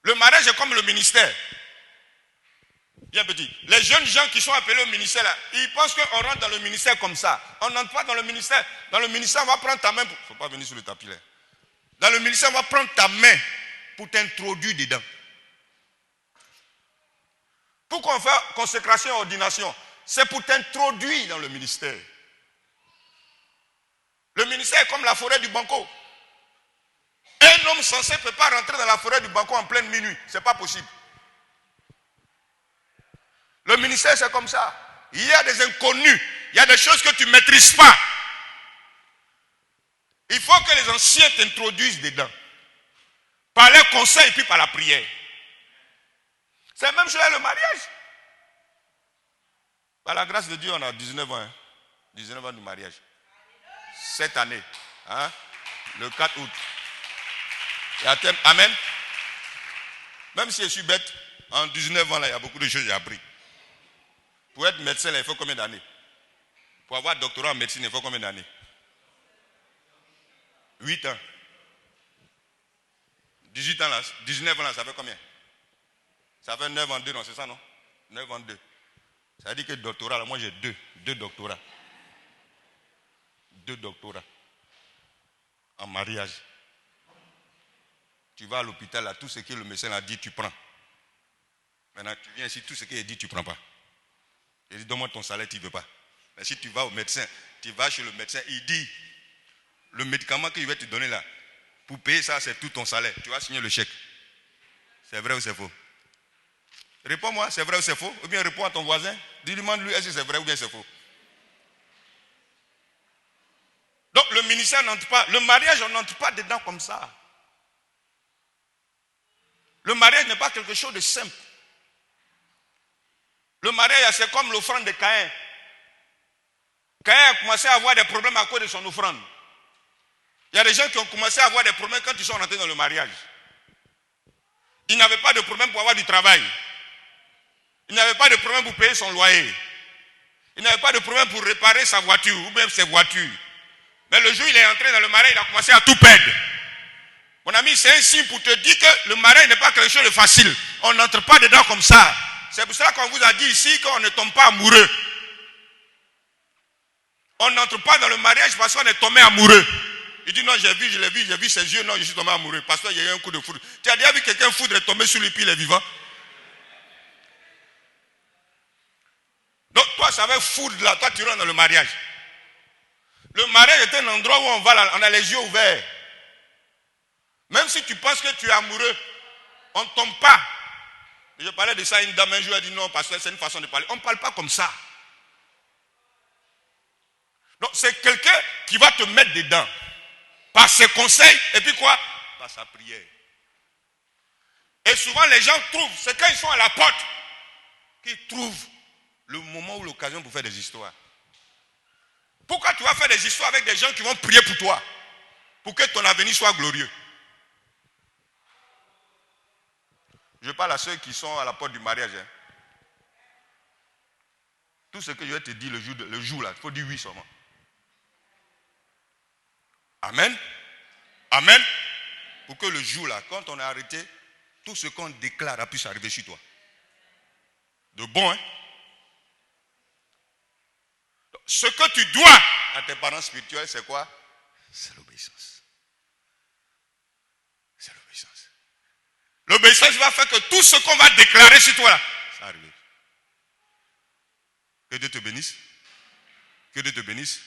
Le mariage est comme le ministère. Bien petit. Les jeunes gens qui sont appelés au ministère, là, ils pensent qu'on rentre dans le ministère comme ça. On n'entre pas dans le ministère. Dans le ministère, on va prendre ta main. Il ne faut pas venir sur le tapis là. Dans le ministère, on va prendre ta main pour t'introduire dedans. Pourquoi on fait consécration et ordination? C'est pour t'introduire dans le ministère. Le ministère est comme la forêt du Banco. Un homme censé ne peut pas rentrer dans la forêt du Banco en pleine minuit. Ce n'est pas possible. Le ministère, c'est comme ça. Il y a des inconnus. Il y a des choses que tu ne maîtrises pas. Il faut que les anciens t'introduisent dedans. Par les conseils et puis par la prière. C'est la même chose avec le mariage. Par la grâce de Dieu, on a 19 ans. 19 ans de mariage. Cette année. Le 4 août. Amen. Même si je suis bête, en 19 ans, là, il y a beaucoup de choses que j'ai appris. Pour être médecin, là, il faut combien d'années? Pour avoir doctorat en médecine, il faut combien d'années? 8 ans. 18 ans, là, 19 ans, là, ça fait combien? Ça fait 9 ans 2, non, c'est ça, non? 9 ans 2. Ça veut dire que doctorat, là, moi j'ai 2 doctorats. 2 doctorats. En mariage. Tu vas à l'hôpital, là, tout ce que le médecin a dit, tu prends. Maintenant, tu viens ici, tout ce qu'il a dit, tu ne prends pas. Il dit, donne-moi ton salaire, tu ne veux pas. Mais si tu vas au médecin, tu vas chez le médecin, il dit, le médicament qu'il va te donner là, pour payer ça, c'est tout ton salaire. Tu vas signer le chèque. C'est vrai ou c'est faux? Réponds-moi, c'est vrai ou c'est faux? Ou bien réponds à ton voisin, demande-lui, est-ce que c'est vrai ou bien c'est faux? Donc le ministère n'entre pas, le mariage, on n'entre pas dedans comme ça. Le mariage n'est pas quelque chose de simple. Le mariage, c'est comme l'offrande de Caïn. Caïn a commencé à avoir des problèmes à cause de son offrande. Il y a des gens qui ont commencé à avoir des problèmes quand ils sont rentrés dans le mariage. Ils n'avaient pas de problème pour avoir du travail. Ils n'avaient pas de problème pour payer son loyer. Ils n'avaient pas de problème pour réparer sa voiture ou même ses voitures. Mais le jour où il est entré dans le mariage, il a commencé à tout perdre. Mon ami, c'est un signe pour te dire que le mariage n'est pas quelque chose de facile. On n'entre pas dedans comme ça. C'est pour cela qu'on vous a dit ici qu'on ne tombe pas amoureux. On n'entre pas dans le mariage parce qu'on est tombé amoureux. Il dit non, j'ai vu ses yeux, non, je suis tombé amoureux. Parce qu'il y a eu un coup de foudre. Tu as déjà vu quelqu'un foudre et tomber sur lui puis il est vivant? Donc toi, ça va foudre là, toi tu rentres dans le mariage. Le mariage est un endroit où on a les yeux ouverts. Même si tu penses que tu es amoureux, on ne tombe pas. Je parlais de ça à une dame un jour, elle a dit non, parce que c'est une façon de parler. On ne parle pas comme ça. Donc c'est quelqu'un qui va te mettre dedans. Par ses conseils, et puis quoi? Par sa prière. Et souvent les gens trouvent, c'est quand ils sont à la porte, qu'ils trouvent le moment ou l'occasion pour faire des histoires. Pourquoi tu vas faire des histoires avec des gens qui vont prier pour toi? Pour que ton avenir soit glorieux. Je parle à ceux qui sont à la porte du mariage. Hein. Tout ce que je vais te dire le jour là, il faut dire oui seulement. Amen. Amen. Pour que le jour là, quand on est arrêté, tout ce qu'on déclare puisse arriver sur toi. De bon, hein? Ce que tu dois à tes parents spirituels, c'est quoi? C'est l'obéissance. C'est l'obéissance. L'obéissance va faire que tout ce qu'on va déclarer sur toi là, ça va arriver. Que Dieu te bénisse. Que Dieu te bénisse.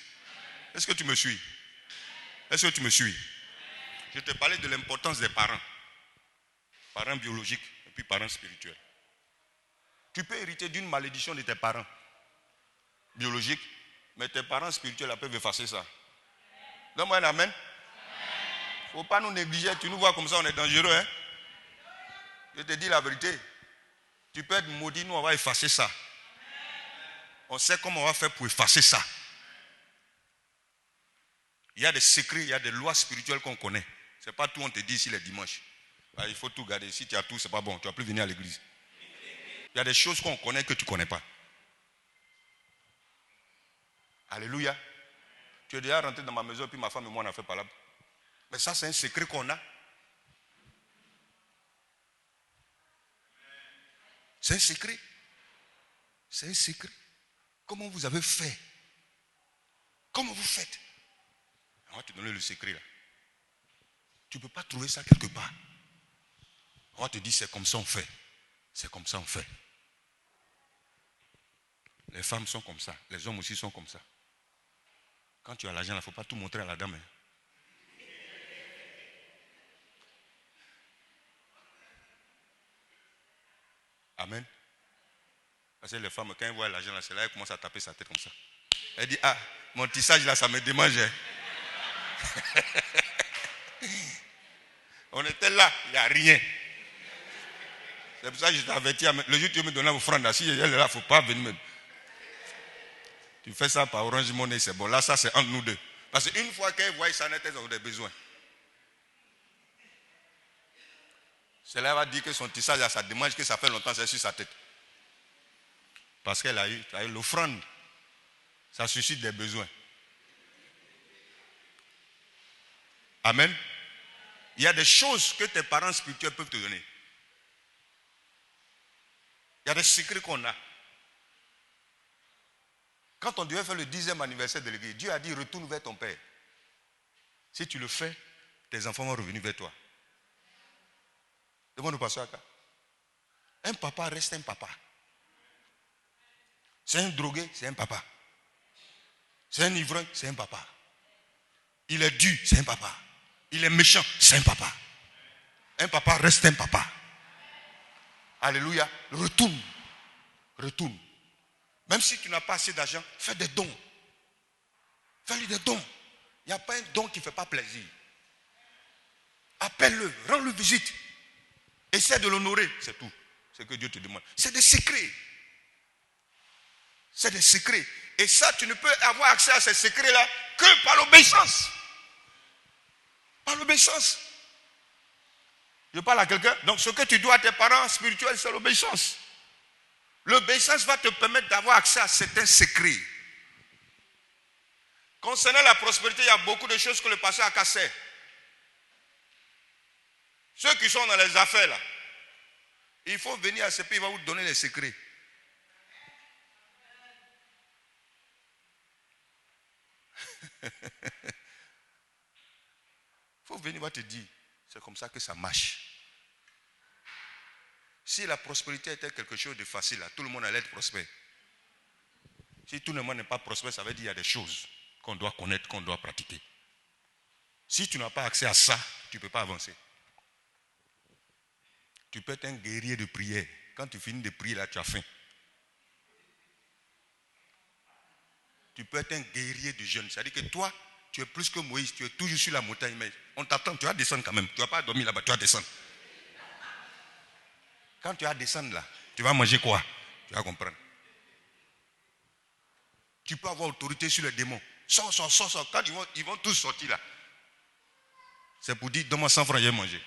Est-ce que tu me suis? Est-ce que tu me suis? Je te parlais de l'importance des parents. Parents biologiques et puis parents spirituels. Tu peux hériter d'une malédiction de tes parents biologiques, mais tes parents spirituels peuvent effacer ça. Donne-moi un amen. Il ne faut pas nous négliger. Tu nous vois comme ça, on est dangereux. Hein? Je te dis la vérité. Tu peux être maudit, nous on va effacer ça. On sait comment on va faire pour effacer ça. Il y a des secrets, il y a des lois spirituelles qu'on connaît. Ce n'est pas tout, on te dit ici les dimanches. Il faut tout garder. Si tu as tout, ce n'est pas bon. Tu ne vas plus venir à l'église. Il y a des choses qu'on connaît que tu ne connais pas. Alléluia. Tu es déjà rentré dans ma maison, puis ma femme et moi on a fait palabre. Mais ça, c'est un secret qu'on a. C'est un secret. C'est un secret. Comment vous avez fait? Comment vous faites? On va te donner le secret là. Tu ne peux pas trouver ça quelque part. On va te dire c'est comme ça on fait. C'est comme ça on fait. Les femmes sont comme ça. Les hommes aussi sont comme ça. Quand tu as l'argent, il ne faut pas tout montrer à la dame. Hein. Amen. Parce que les femmes, quand elles voient l'argent, là, c'est là qu'elles commencent à taper sa tête comme ça. Elle dit, ah, mon tissage là, ça me démange. Hein. On était là, il n'y a rien. C'est pour ça que je t'ai averti. Le jour où tu veux me donner l'offrande, si elle est là, il ne faut pas venir me. Tu fais ça par Orange Money, c'est bon. Là, ça, c'est entre nous deux. Parce qu'une fois qu'elle voit ça, elles ont des besoins. Cela va dire que son tissage, ça démange, que ça fait longtemps, c'est sur sa tête. Parce qu'elle a eu l'offrande. Ça suscite des besoins. Amen. Il y a des choses que tes parents spirituels peuvent te donner. Il y a des secrets qu'on a. Quand on devait faire le 10e anniversaire de l'église, Dieu a dit retourne vers ton père. Si tu le fais, tes enfants vont revenir vers toi. Demande au pasteur Aka. Un papa reste un papa. C'est un drogué, c'est un papa. C'est un ivrogne, c'est un papa. Il est dur, c'est un papa. Il est méchant, c'est un papa. Un papa reste un papa. Alléluia. Retourne. Retourne. Même si tu n'as pas assez d'argent, fais des dons. Fais-lui des dons. Il n'y a pas un don qui ne fait pas plaisir. Appelle-le, rends-le visite. Essaie de l'honorer, c'est tout. C'est ce que Dieu te demande. C'est des secrets. C'est des secrets. Et ça, tu ne peux avoir accès à ces secrets-là que par l'obéissance. Par l'obéissance. Je parle à quelqu'un. Donc, ce que tu dois à tes parents spirituels, c'est l'obéissance. L'obéissance va te permettre d'avoir accès à certains secrets. Concernant la prospérité, il y a beaucoup de choses que le pasteur a cassées. Ceux qui sont dans les affaires, là, il faut venir à ce pays, il va vous donner les secrets. Il faut venir, il va te dire, c'est comme ça que ça marche. Si la prospérité était quelque chose de facile, là, tout le monde allait être prospère. Si tout le monde n'est pas prospère, ça veut dire qu'il y a des choses qu'on doit connaître, qu'on doit pratiquer. Si tu n'as pas accès à ça, tu ne peux pas avancer. Tu peux être un guerrier de prière. Quand tu finis de prier, là, tu as faim. Tu peux être un guerrier de jeûne. C'est-à-dire que toi, tu es plus que Moïse, tu es toujours sur la montagne, mais on t'attend, tu vas descendre quand même. Tu ne vas pas dormir là-bas, tu vas descendre. Quand tu vas descendre là, tu vas manger quoi? Tu vas comprendre. Tu peux avoir autorité sur les démons. Sors. Quand ils vont tous sortir là, c'est pour dire, donne-moi 100 francs, je vais manger.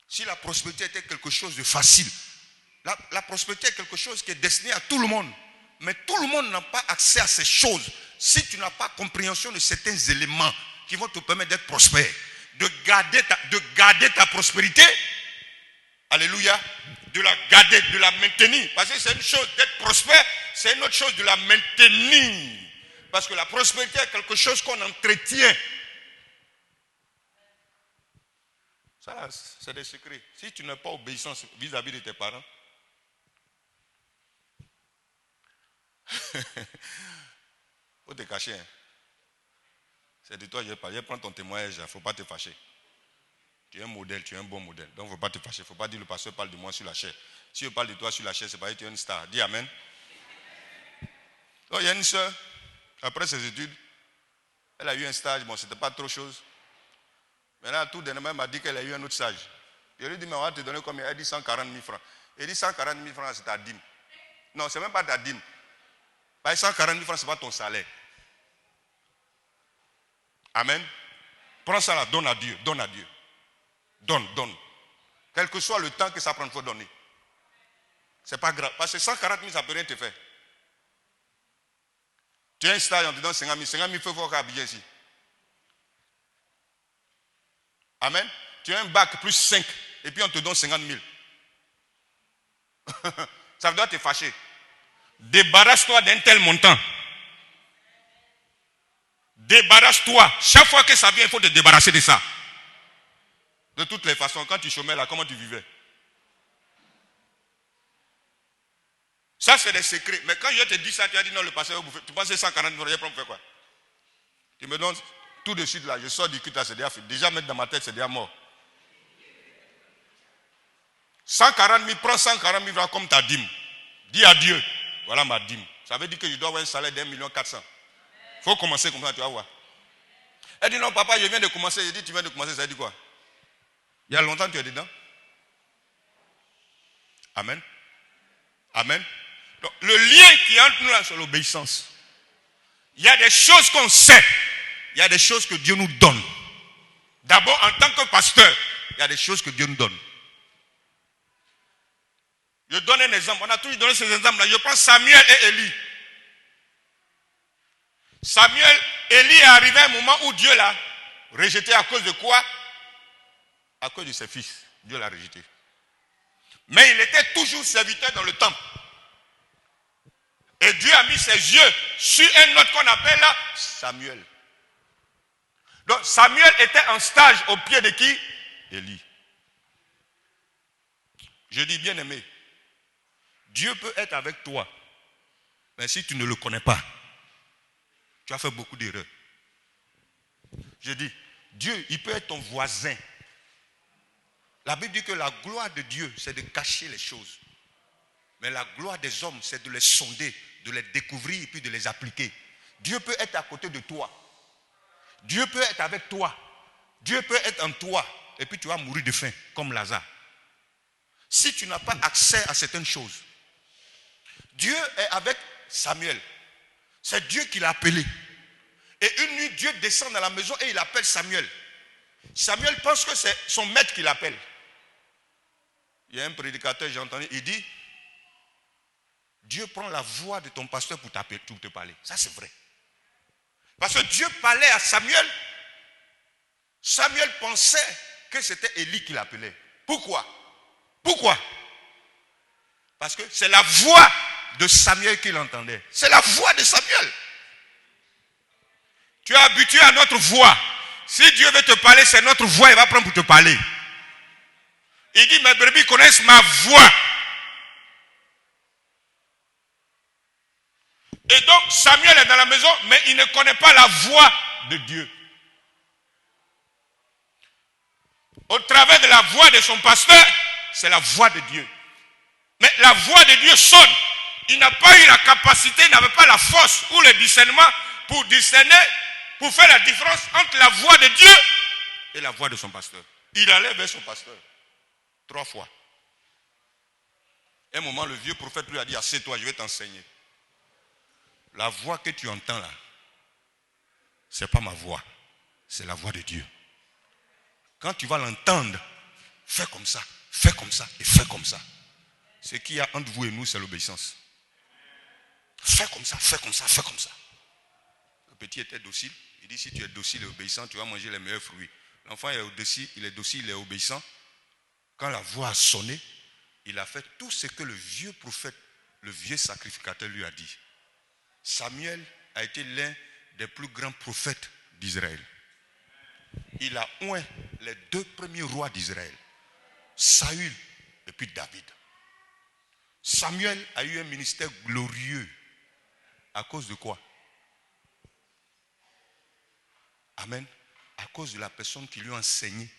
Si la prospérité était quelque chose de facile, la prospérité est quelque chose qui est destiné à tout le monde. Mais tout le monde n'a pas accès à ces choses. Si tu n'as pas compréhension de certains éléments qui vont te permettre d'être prospère, de garder ta prospérité, alléluia, de la garder, de la maintenir. Parce que c'est une chose d'être prospère, c'est une autre chose de la maintenir. Parce que la prospérité est quelque chose qu'on entretient. Ça, là, c'est des secrets. Si tu n'es pas obéissant vis-à-vis de tes parents, faut te cacher. Hein. C'est de toi que je parle. Je prends ton témoignage, il ne faut pas te fâcher. Tu es un modèle, tu es un bon modèle. Donc il ne faut pas te fâcher. Il ne faut pas dire le pasteur parle de moi sur la chair. Si je parle de toi sur la chair, c'est parce que tu es une star. Dis amen. Donc il y a une soeur, après ses études, elle a eu un stage. Bon, ce n'était pas trop chose. Maintenant, tout dernièrement, elle m'a dit qu'elle a eu un autre stage. Je lui ai dit, mais on va te donner combien? Elle dit 140 000 francs. Elle dit 140 000 francs, c'est ta dîme. Non, ce n'est même pas ta dîme. Parce que 140 000 francs, ce n'est pas ton salaire. Amen. Prends ça là, donne à Dieu, donne à Dieu. Donne. Quel que soit le temps que ça prend, il faut donner. Ce n'est pas grave. Parce que 140 000, ça ne peut rien te faire. Tu as un stage, on te donne 50 000. 50 000, il faut voir habiller ici. Amen. Tu as un bac plus 5 et puis on te donne 50 000. Ça doit te fâcher. Débarrasse-toi d'un tel montant. Débarrasse-toi. Chaque fois que ça vient, il faut te débarrasser de ça. De toutes les façons, quand tu chômais là, comment tu vivais? Ça, c'est des secrets. Mais quand je te dis ça, tu as dit non, le pasteur va bouffer. Tu penses que 140 000, je prends pour faire quoi? Tu me donnes tout de suite là, je sors du culte, c'est déjà fait. Déjà mettre dans ma tête, c'est déjà mort. 140 000, prends 140 000 francs comme ta dîme. Dis à Dieu, voilà ma dîme. Ça veut dire que je dois avoir un salaire d'1 400 000. Il faut commencer comme ça, tu vas voir. Elle dit non, papa, je viens de commencer. Je dis, tu viens de commencer, ça dit quoi? Il y a longtemps que tu es dedans. Amen. Amen. Donc, le lien qui est entre nous là, c'est l'obéissance. Il y a des choses qu'on sait. Il y a des choses que Dieu nous donne. D'abord, en tant que pasteur, il y a des choses que Dieu nous donne. Je donne un exemple. On a toujours donné ces exemples-là. Je prends Samuel et Élie. Élie est arrivé à un moment où Dieu l'a rejeté à cause de quoi? À cause de ses fils. Dieu l'a rejeté. Mais il était toujours serviteur dans le temple. Et Dieu a mis ses yeux sur un autre qu'on appelle là Samuel. Donc Samuel était en stage au pied de qui? Élie. Je dis bien aimé, Dieu peut être avec toi. Mais si tu ne le connais pas, tu as fait beaucoup d'erreurs. Je dis, Dieu, il peut être ton voisin. La Bible dit que la gloire de Dieu, c'est de cacher les choses. Mais la gloire des hommes, c'est de les sonder, de les découvrir et puis de les appliquer. Dieu peut être à côté de toi. Dieu peut être avec toi. Dieu peut être en toi. et puis tu vas mourir de faim, comme Lazare. Si tu n'as pas accès à certaines choses, Dieu est avec Samuel. C'est Dieu qui l'a appelé. Et une nuit, Dieu descend dans la maison et il appelle Samuel. Samuel pense que c'est son maître qui l'appelle. Il y a un prédicateur, j'ai entendu, il dit, Dieu prend la voix de ton pasteur pour te parler. Ça, c'est vrai. Parce que Dieu parlait à Samuel. Samuel pensait que c'était Élie qui l'appelait. Pourquoi? Parce que c'est la voix de Samuel qu'il entendait. C'est la voix de Samuel. Tu es habitué à notre voix. Si Dieu veut te parler, c'est notre voix, il va prendre pour te parler. Il dit, mes brebis connaissent ma voix. Et donc, Samuel est dans la maison, mais il ne connaît pas la voix de Dieu. Au travers de la voix de son pasteur, c'est la voix de Dieu. Mais la voix de Dieu sonne. Il n'a pas eu la capacité, il n'avait pas la force ou le discernement pour discerner, pour faire la différence entre la voix de Dieu et la voix de son pasteur. Il allait vers son pasteur 3 fois. À un moment, le vieux prophète lui a dit, assieds-toi, je vais t'enseigner. La voix que tu entends là, ce n'est pas ma voix, c'est la voix de Dieu. Quand tu vas l'entendre, fais comme ça et fais comme ça. Ce qu'il y a entre vous et nous, c'est l'obéissance. Fais comme ça, fais comme ça, fais comme ça. Le petit était docile. Il dit, si tu es docile et obéissant, tu vas manger les meilleurs fruits. L'enfant est docile, il est obéissant. Quand la voix a sonné, il a fait tout ce que le vieux prophète, le vieux sacrificateur lui a dit. Samuel a été l'un des plus grands prophètes d'Israël. Il a oint les 2 premiers rois d'Israël, Saül et puis David. Samuel a eu un ministère glorieux. À cause de quoi? Amen. À cause de la personne qui lui a enseigné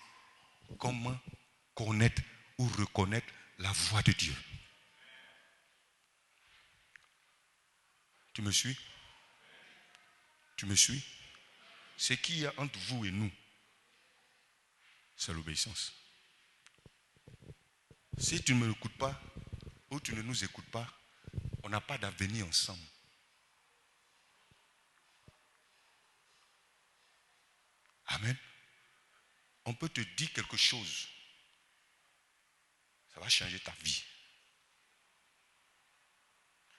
comment connaître ou reconnaître la voix de Dieu. Tu me suis? Tu me suis? Ce qu'il y a entre vous et nous, c'est l'obéissance. Si tu ne m'écoutes pas, ou tu ne nous écoutes pas, on n'a pas d'avenir ensemble. Amen. On peut te dire quelque chose. Ça va changer ta vie.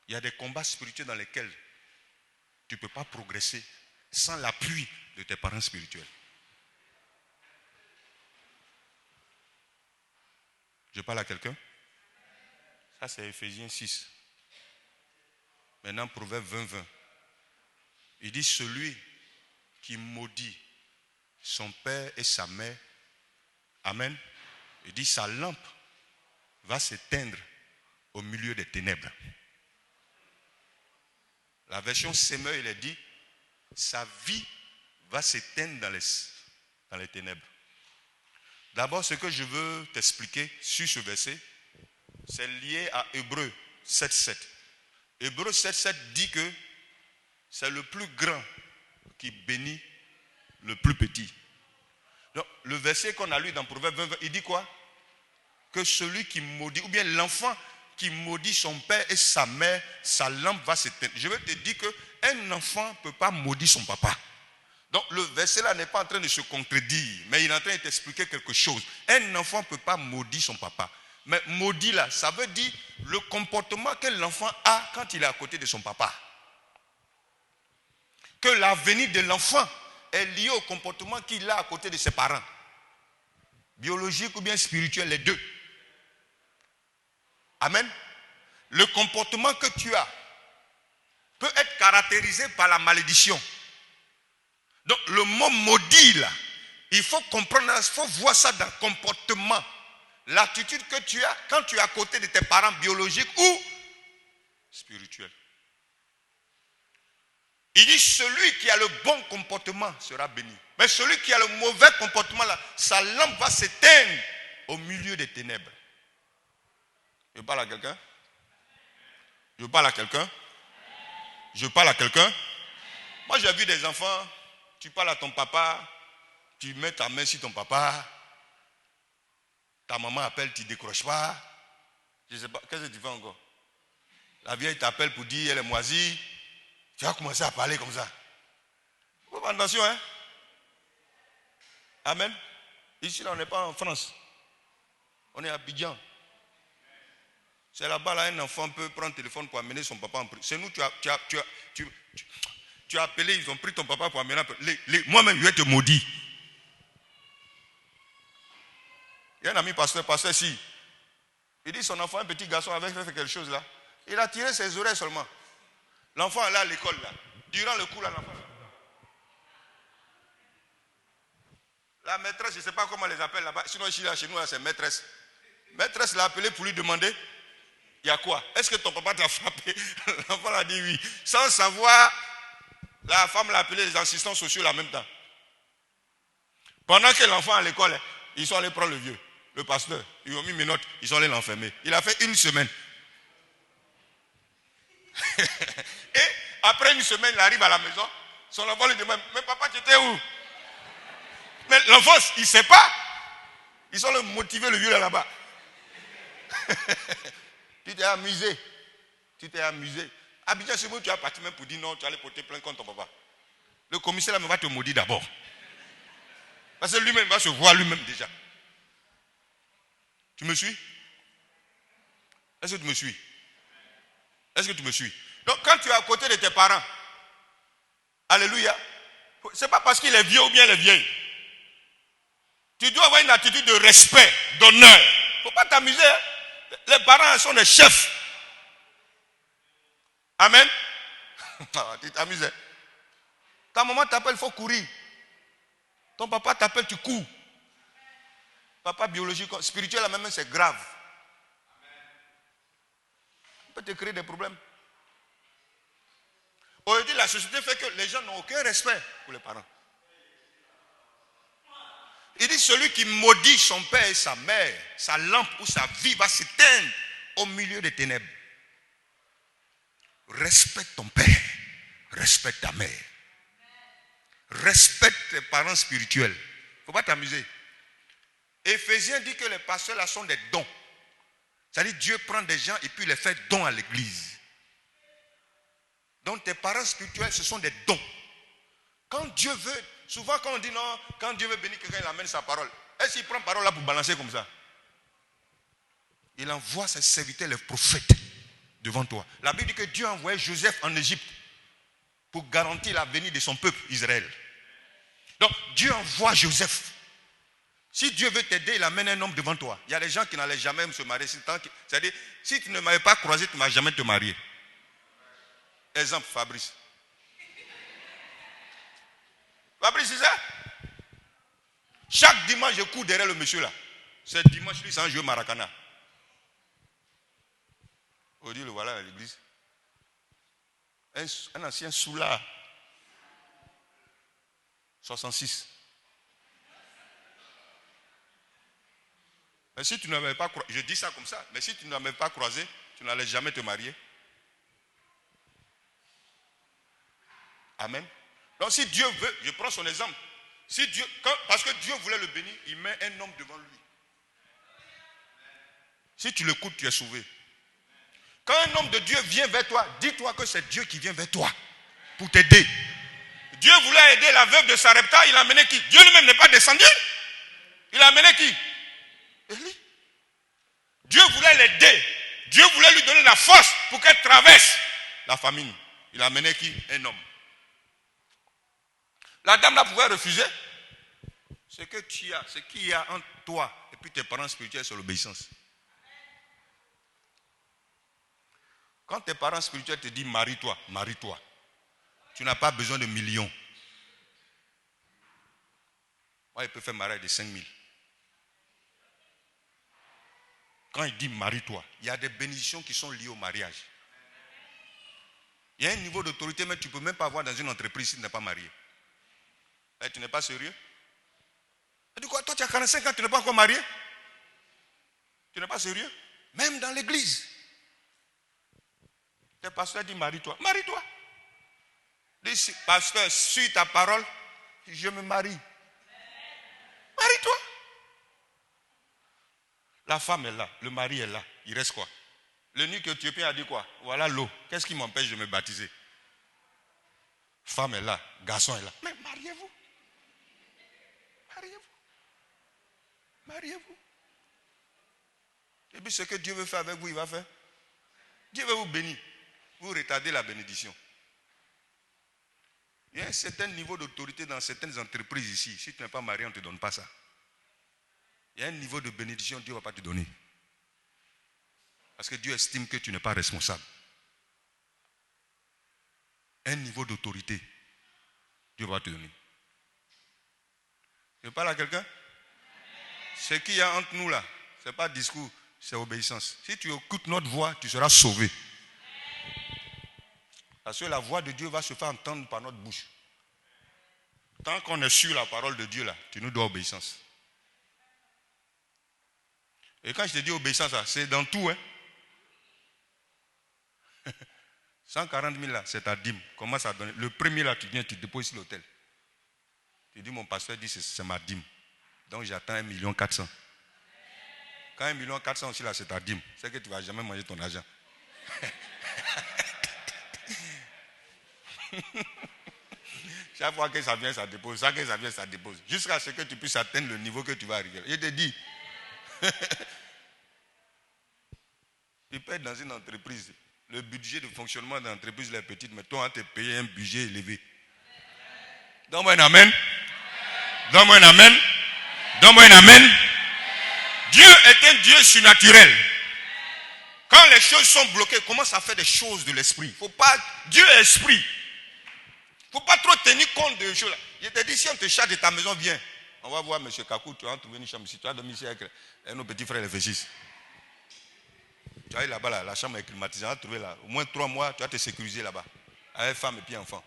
Il y a des combats spirituels dans lesquels tu ne peux pas progresser sans l'appui de tes parents spirituels. Je parle à quelqu'un? Ça, c'est Éphésiens 6. Maintenant, Proverbe 20. Il dit, celui qui maudit son père et sa mère, amen, il dit, sa lampe va s'éteindre au milieu des ténèbres. La version Semeur, il a dit, sa vie va s'éteindre dans les ténèbres. D'abord, ce que je veux t'expliquer sur ce verset, c'est lié à Hébreux 7.7. Hébreux 7.7 dit que c'est le plus grand qui bénit le plus petit. Donc, le verset qu'on a lu dans Proverbe 20, il dit quoi? Que celui qui maudit, ou bien l'enfant qui maudit son père et sa mère, sa lampe va s'éteindre. Je veux te dire qu'un enfant ne peut pas maudire son papa. Donc le verset là n'est pas en train de se contredire, mais il est en train de t'expliquer quelque chose. Un enfant ne peut pas maudire son papa. Mais maudit là, ça veut dire le comportement que l'enfant a quand il est à côté de son papa. Que l'avenir de l'enfant est lié au comportement qu'il a à côté de ses parents. Biologique ou bien spirituel, les deux. Amen. Le comportement que tu as peut être caractérisé par la malédiction. Donc le mot maudit là, il faut comprendre, il faut voir ça dans le comportement. L'attitude que tu as quand tu es à côté de tes parents biologiques ou spirituels. Il dit celui qui a le bon comportement sera béni. Mais celui qui a le mauvais comportement là, sa lampe va s'éteindre au milieu des ténèbres. Je parle à quelqu'un? Je parle à quelqu'un? Je parle à quelqu'un? Moi j'ai vu des enfants, tu parles à ton papa, tu mets ta main sur ton papa, Ta maman appelle, tu ne décroches pas. Je ne sais pas, qu'est-ce que tu fais encore? La vieille t'appelle pour dire elle est moisie. Tu vas commencer à parler comme ça. Faut faire attention, hein? Amen. Ici, là, on n'est pas en France. On est à Abidjan. C'est là-bas, là, un enfant peut prendre le téléphone pour amener son papa en prison. C'est nous, tu as appelé, ils ont pris ton papa pour amener en prison. Moi-même, je vais te maudire. Il y a un ami pasteur si. Il dit son enfant, un petit garçon, avait fait quelque chose là. Il a tiré ses oreilles seulement. L'enfant allait à l'école là. Durant le cours là, l'enfant. La maîtresse, je ne sais pas comment les appelle là-bas. Sinon, ici, là, chez nous, là, c'est maîtresse. Maîtresse l'a appelé pour lui demander, il y a quoi? Est-ce que ton papa t'a frappé? L'enfant a dit oui. Sans savoir, la femme l'a appelé les assistants sociaux en même temps. Pendant que l'enfant est à l'école, ils sont allés prendre le vieux, le pasteur. Ils ont mis mes notes, ils sont allés l'enfermer. Il a fait 1 semaine. Et après 1 semaine, il arrive à la maison. Son enfant lui demande, mais papa, tu étais où? Mais l'enfant, il ne sait pas. Ils sont allés motiver le vieux là-bas. Tu t'es amusé. Tu t'es amusé. Abidjan, c'est moi tu as parti même pour dire non, tu allais porter plainte contre ton papa. Le commissaire là va te maudire d'abord. Parce que lui-même va se voir lui-même déjà. Tu me suis? Est-ce que tu me suis? Est-ce que tu me suis? Donc quand tu es à côté de tes parents, alléluia, c'est pas parce qu'il est vieux ou bien elle est vieille. Tu dois avoir une attitude de respect, d'honneur. Il ne faut pas t'amuser. Hein? Les parents sont des chefs. Amen. Tu t'amuses. Ta maman t'appelle, il faut courir. Ton papa t'appelle, tu cours. Papa biologique, spirituel, même c'est grave. On peut te créer des problèmes. Aujourd'hui, la société fait que les gens n'ont aucun respect pour les parents. Il dit celui qui maudit son père et sa mère, sa lampe ou sa vie va s'éteindre au milieu des ténèbres. Respecte ton père, respecte ta mère. Respecte tes parents spirituels. Il ne faut pas t'amuser. Éphésiens dit que les pasteurs là sont des dons. C'est-à-dire Dieu prend des gens et puis les fait dons à l'église. Donc tes parents spirituels, ce sont des dons. Quand Dieu veut, souvent quand on dit non, quand Dieu veut bénir quelqu'un, il amène sa parole. Est-ce qu'il prend parole là pour balancer comme ça? Il envoie ses serviteurs, les prophètes, devant toi. La Bible dit que Dieu a envoyé Joseph en Égypte pour garantir la venue de son peuple, Israël. Donc Dieu envoie Joseph. Si Dieu veut t'aider, il amène un homme devant toi. Il y a des gens qui n'allaient jamais se marier. C'est-à-dire, si tu ne m'avais pas croisé, tu ne vas jamais te marier. Exemple, Fabrice. Fabrice, c'est ça? Chaque dimanche, je cours derrière le monsieur là. C'est dimanche, lui, c'est un jeu maracana. Aujourd'hui, le voilà à l'église. Un ancien soulard. 66. Mais si tu ne m'avais pas croisé, je dis ça comme ça, mais si tu ne m'avais pas croisé, tu n'allais jamais te marier. Amen. Donc si Dieu veut, je prends son exemple. Si Dieu, parce que Dieu voulait le bénir, il met un homme devant lui. Si tu l'écoutes, tu es sauvé. Quand un homme de Dieu vient vers toi, dis-toi que c'est Dieu qui vient vers toi pour t'aider. Dieu voulait aider la veuve de Sarepta, il a amené qui? Dieu lui-même n'est pas descendu. Il a amené qui? Élie. Dieu voulait l'aider. Dieu voulait lui donner la force pour qu'elle traverse la famine. Il a amené qui? Un homme. La dame là pouvait refuser. Ce que tu as, ce qu'il y a entre toi et puis tes parents spirituels, c'est l'obéissance. Quand tes parents spirituels te disent marie-toi, marie-toi. Tu n'as pas besoin de millions. Moi, il peut faire mariage de 5 000. Quand il dit marie-toi, il y a des bénédictions qui sont liées au mariage. Il y a un niveau d'autorité, mais tu ne peux même pas avoir dans une entreprise si tu n'es pas marié. Et tu n'es pas sérieux? Et du coup, toi, tu as 45 ans, tu n'es pas encore marié? Tu n'es pas sérieux? Même dans l'église. Le pasteur dit marie-toi. Marie-toi. Dis, pasteur, suis ta parole, je me marie. Marie-toi. La femme est là, le mari est là. Il reste quoi? L'eunuque éthiopien a dit quoi? Voilà l'eau. Qu'est-ce qui m'empêche de me baptiser? Femme est là, garçon est là. Mais mariez-vous. Mariez-vous. Mariez-vous. Et puis ce que Dieu veut faire avec vous, il va faire. Dieu veut vous bénir. Vous retardez la bénédiction. Il y a un certain niveau d'autorité dans certaines entreprises ici. Si tu n'es pas marié, on ne te donne pas ça. Il y a un niveau de bénédiction que Dieu ne va pas te donner. Parce que Dieu estime que tu n'es pas responsable. Un niveau d'autorité, Dieu va te donner. Je parle à quelqu'un? Ce qu'il y a entre nous là, ce n'est pas discours, c'est obéissance. Si tu écoutes notre voix, tu seras sauvé. Parce que la voix de Dieu va se faire entendre par notre bouche. Tant qu'on est sur la parole de Dieu là, tu nous dois obéissance. Et quand je te dis obéissance, c'est dans tout. 140 000 là, c'est ta dîme. Commence à donner. Le premier là, tu viens, tu déposes sur l'autel. Tu dis, mon pasteur dit, c'est ma dîme. Donc j'attends 1 400 000. Quand 1 400 000 aussi là, c'est ta dîme. C'est que tu ne vas jamais manger ton argent. Chaque fois que ça vient, ça dépose. Chaque fois que ça vient, ça dépose. Jusqu'à ce que tu puisses atteindre le niveau que tu vas arriver. Je te dis. Tu peux être dans une entreprise. Le budget de fonctionnement de l'entreprise est petit, mais toi, on te paye un budget élevé. Donne-moi un amen. Donne-moi un amen. Donne-moi un amen. Dieu est un Dieu surnaturel. Quand les choses sont bloquées, commence à faire des choses de l'esprit. Faut pas, Dieu est esprit. Il ne faut pas trop tenir compte de choses. Je te dis, si on te charge de ta maison, viens. On va voir M. Kakou, tu vas trouver une chambre ici. Tu vas dormir ici avec nos petits frères les féchis. Tu vas aller là-bas, là, la chambre est climatisée. Tu vas trouver là. Au moins 3 mois, tu vas te sécuriser là-bas. Avec femme et puis enfant.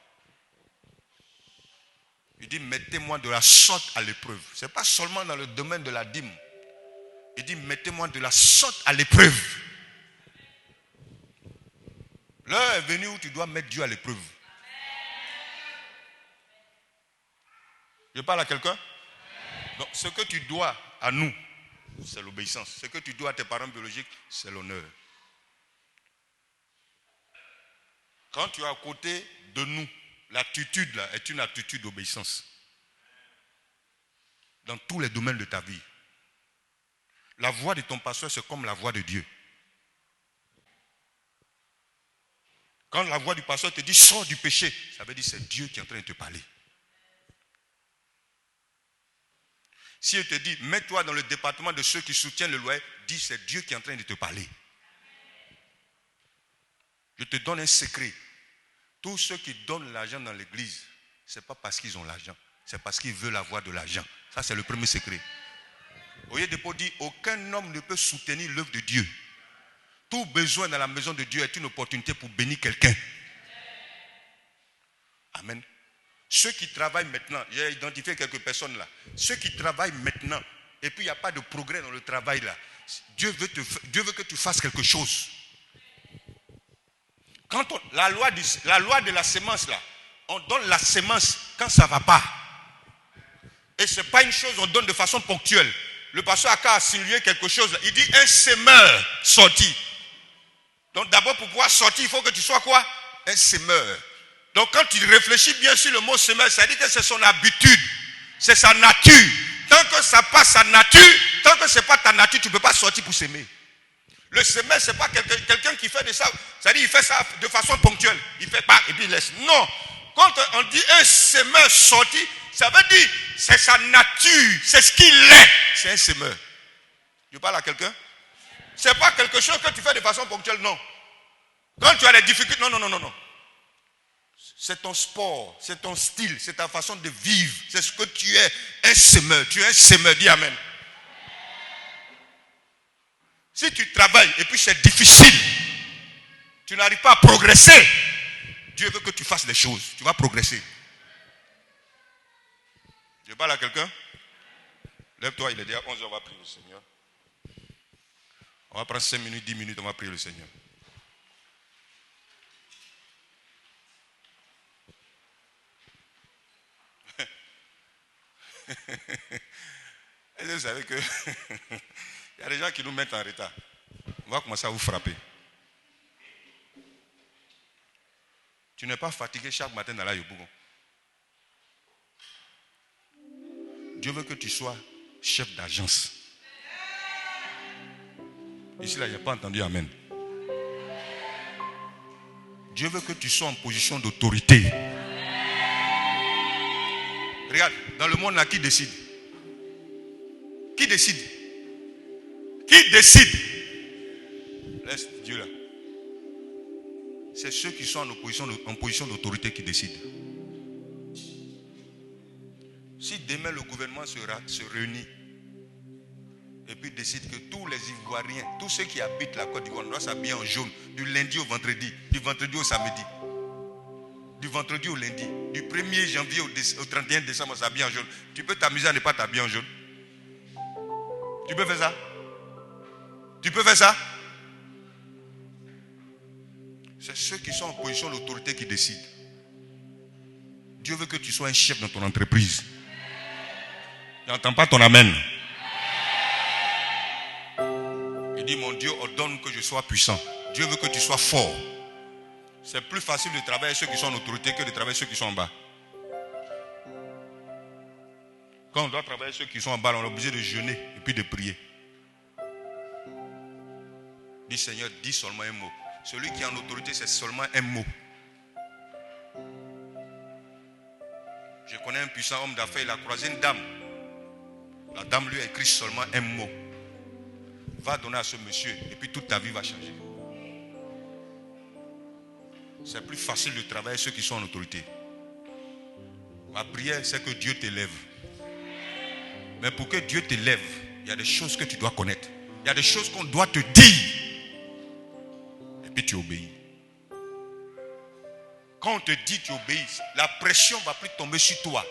Il dit, mettez-moi de la sorte à l'épreuve. Ce n'est pas seulement dans le domaine de la dîme. Il dit, mettez-moi de la sorte à l'épreuve. L'heure est venue où tu dois mettre Dieu à l'épreuve. Je parle à quelqu'un? Donc, ce que tu dois à nous, c'est l'obéissance. Ce que tu dois à tes parents biologiques, c'est l'honneur. Quand tu es à côté de nous, l'attitude là est une attitude d'obéissance. Dans tous les domaines de ta vie. La voix de ton pasteur, c'est comme la voix de Dieu. Quand la voix du pasteur te dit sors du péché, ça veut dire que c'est Dieu qui est en train de te parler. Si il te dit mets-toi dans le département de ceux qui soutiennent le loyer, dis c'est Dieu qui est en train de te parler. Je te donne un secret. Tous ceux qui donnent l'argent dans l'église, ce n'est pas parce qu'ils ont l'argent, c'est parce qu'ils veulent avoir de l'argent. Ça, c'est le premier secret. Oyedepo dit aucun homme ne peut soutenir l'œuvre de Dieu. Tout besoin dans la maison de Dieu est une opportunité pour bénir quelqu'un. Amen. Ceux qui travaillent maintenant, j'ai identifié quelques personnes là. Ceux qui travaillent maintenant, et puis il n'y a pas de progrès dans le travail là. Dieu veut que tu fasses quelque chose. Quand la loi de la semence là, on donne la semence quand ça ne va pas. Et ce n'est pas une chose qu'on donne de façon ponctuelle. Le pasteur Aka a signé quelque chose là. Il dit un semeur sorti. Donc d'abord pour pouvoir sortir, il faut que tu sois quoi? Un semeur. Donc quand tu réfléchis bien sur le mot semeur, ça dit que c'est son habitude, c'est sa nature. Tant que ça passe sa nature, tant que ce n'est pas ta nature, tu ne peux pas sortir pour s'aimer. Le semeur, ce n'est pas quelqu'un qui fait de ça, ça dit il fait ça de façon ponctuelle. Il fait pas et puis il laisse. Non. Quand on dit un semeur sorti, ça veut dire c'est sa nature, c'est ce qu'il est. C'est un semeur. Je parle à quelqu'un? Ce n'est pas quelque chose que tu fais de façon ponctuelle, non. Quand tu as des difficultés, non. C'est ton sport, c'est ton style, c'est ta façon de vivre. C'est ce que tu es, un semeur. Tu es un semeur, dis amen. Si tu travailles et puis c'est difficile, tu n'arrives pas à progresser, Dieu veut que tu fasses des choses. Tu vas progresser. Je parle à quelqu'un? Lève-toi, il est déjà 11h, on va prier le Seigneur. On va prendre 5 minutes, 10 minutes, on va prier le Seigneur. Est-ce que vous savez que Il y a des gens qui nous mettent en retard. On va commencer à vous frapper. Tu n'es pas fatigué chaque matin dans la Yobougon. Dieu veut que tu sois chef d'agence. Ici, là, il n'y a pas entendu Amen. Dieu veut que tu sois en position d'autorité. Regarde, dans le monde là, qui décide? Qui décide? Qui décide? Laisse Dieu là. C'est ceux qui sont en position d'autorité qui décident. Si demain le gouvernement se réunit et puis décide que tous les Ivoiriens, tous ceux qui habitent la Côte d'Ivoire doivent s'habiller en jaune du lundi au vendredi, du vendredi au samedi, du vendredi au lundi, du 1er janvier au 31 décembre s'habiller en jaune, tu peux t'amuser à ne pas t'habiller en jaune? Tu peux faire ça? Tu peux faire ça? C'est ceux qui sont en position d'autorité qui décident. Dieu veut que tu sois un chef dans ton entreprise. Tu n'entends pas ton amen? Il dit, mon Dieu ordonne que je sois puissant. Dieu veut que tu sois fort. C'est plus facile de travailler ceux qui sont en autorité que de travailler ceux qui sont en bas. Quand on doit travailler ceux qui sont en bas, on est obligé de jeûner et puis de prier. Dis Seigneur, dis seulement un mot. Celui qui est en autorité, c'est seulement un mot. Je connais un puissant homme d'affaires, il a croisé une dame. La dame lui a écrit seulement un mot. Va donner à ce monsieur et puis toute ta vie va changer. C'est plus facile de travailler ceux qui sont en autorité. Ma prière, c'est que Dieu t'élève. Mais pour que Dieu t'élève, il y a des choses que tu dois connaître. Il y a des choses qu'on doit te dire. Et puis tu obéis. Quand on te dit tu obéis, la pression ne va plus tomber sur toi.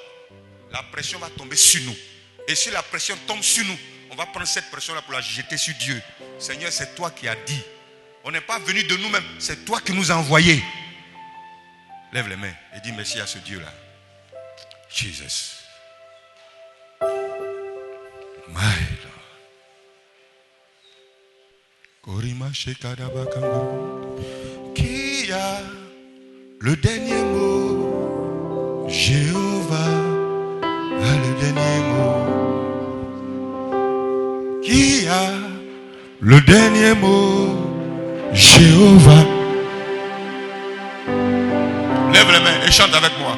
La pression va tomber sur nous. Et si la pression tombe sur nous, on va prendre cette pression-là pour la jeter sur Dieu. Seigneur, c'est toi qui as dit. On n'est pas venu de nous-mêmes. C'est toi qui nous as envoyés. Lève les mains et dis merci à ce Dieu-là. Jesus. My Lord. Korima Shekadabakango. Qui a le dernier mot? Jéhovah a le dernier mot. Qui a le dernier mot? Jéhovah. Lève les mains et chante avec moi.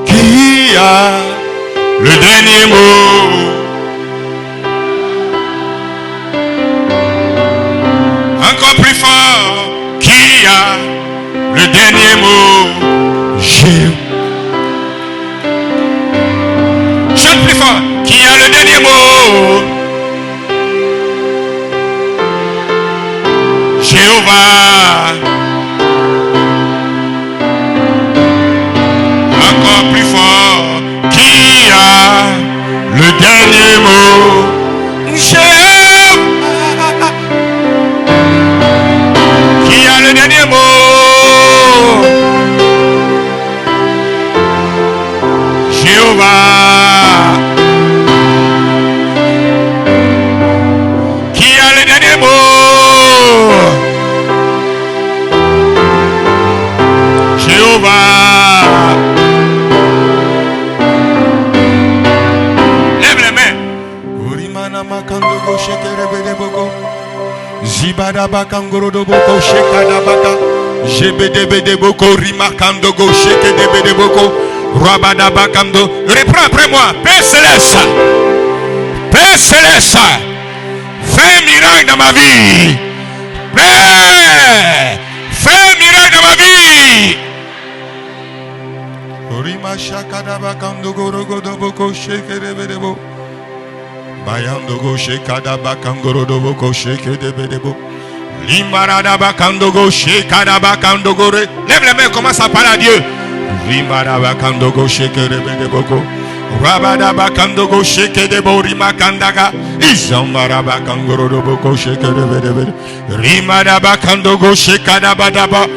Qui a le dernier mot? Encore plus fort. Qui a le dernier mot? Jéhovah. Chante plus fort. Qui a le dernier mot? Jéhovah. Encore plus fort. Qui a le dernier mot? Jéhovah. Qui a le dernier mot? Jéhovah. Qui a le dernier mot? Jéhovah. Lève les mains. Urimana makandogo shekerebede boko. Zibada bakangorodo boko shekadabaka. Jebedebede boko rimakandogo shekedebede boko. Rabada bakando. Reprends après moi. Père Céleste. Père Céleste. Fais un miracle dans ma vie. Père. Fais un miracle dans ma vie. Rima shakada bakando gorogodo boko shekerebedebo. Bayando go shekada bakangoro do boko shekedebedebo. Limbarada bakando go shekada bakando gore. Lève les mains, commence à parler à Dieu. Limbarada bakando go shekerebedebo. Rabada bakando go shekedebo rimakandaga. Izambara bakangoro do boko shekerebedebo. Rimada bakando go shekada badaba.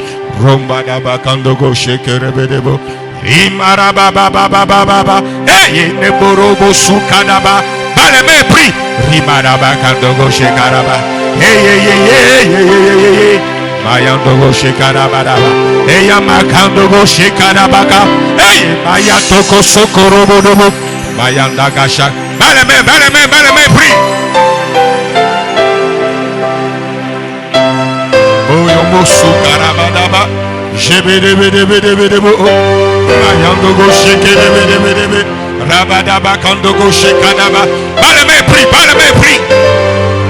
Rombada bakando go shekerebedebo. Imaraba baba baba baba, eye neborobo sukadaba, Bas les mains, prie. Rimaraba kandogo shekaraba. Hey, hey, hey, hey, hey, hey, hey. Mayandogo shekarabadaba. Hey, yamakandogo shekarabaka. Hey, mayatoko sokorobodobo. Mayandaga shak. Bas les mains, bas les mains, bas les mains, prie. Oyomo sukarabadaba. Jebedebedebedebedebo. Mayandogo shekedebedebedebe. Rabadaba kandogo shekadaba. Bas les mains, prie, bas les mains, prie.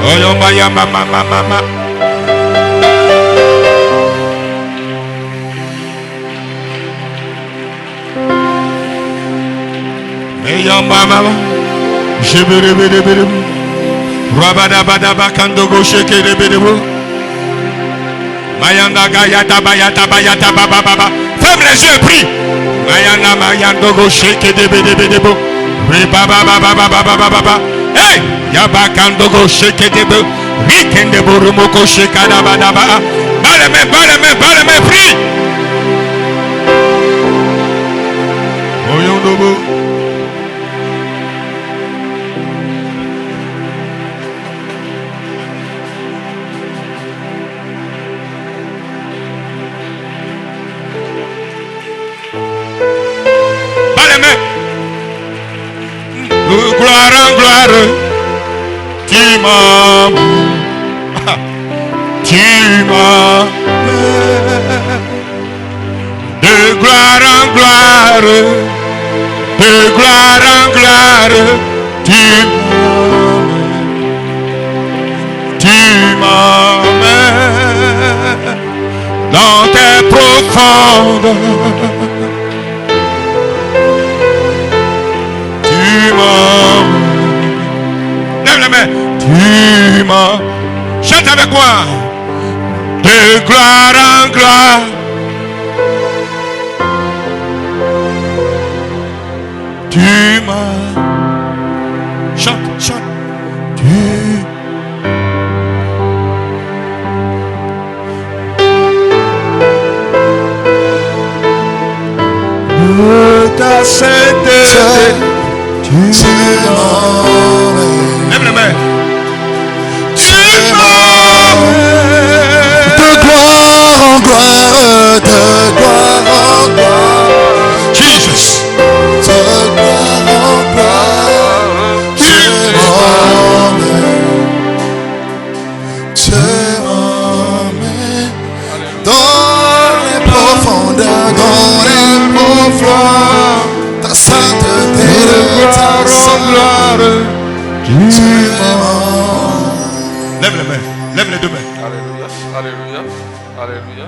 Oyoma yama mama mama. Meyamba mama. Jebedebedebedebo. Rabadabadaba kandogo shekedebedebo. Mayanda gayata bayata bayata baba baba. Ferme les yeux, prie. Mayanda mayando go shake de bedebo. Re baba baba baba baba baba. Hey, yabakando go shake de be. Rikende borumoko shekada baba baba. Baleme baleme baleme, prie. Oyondobo. Gloire en gloire, tu m'as, de gloire en gloire, de gloire en gloire, tu m'emmènes dans tes profondes. Lève les mains. Tu m'as. Chante avec moi. De gloire en gloire. Tu m'as. Chante, chante. Ta sainteté. Tu m'emmènes. Lève les mains. Tu m'emmènes. De gloire en gloire, de gloire en gloire. Jesus. De gloire en gloire. Tu m'emmènes. Tu m'emmènes. Dans les profondeurs, dans les profondeurs. Ta sainteté. Lève les mains, lève les deux mains. Alléluia, alléluia, alléluia.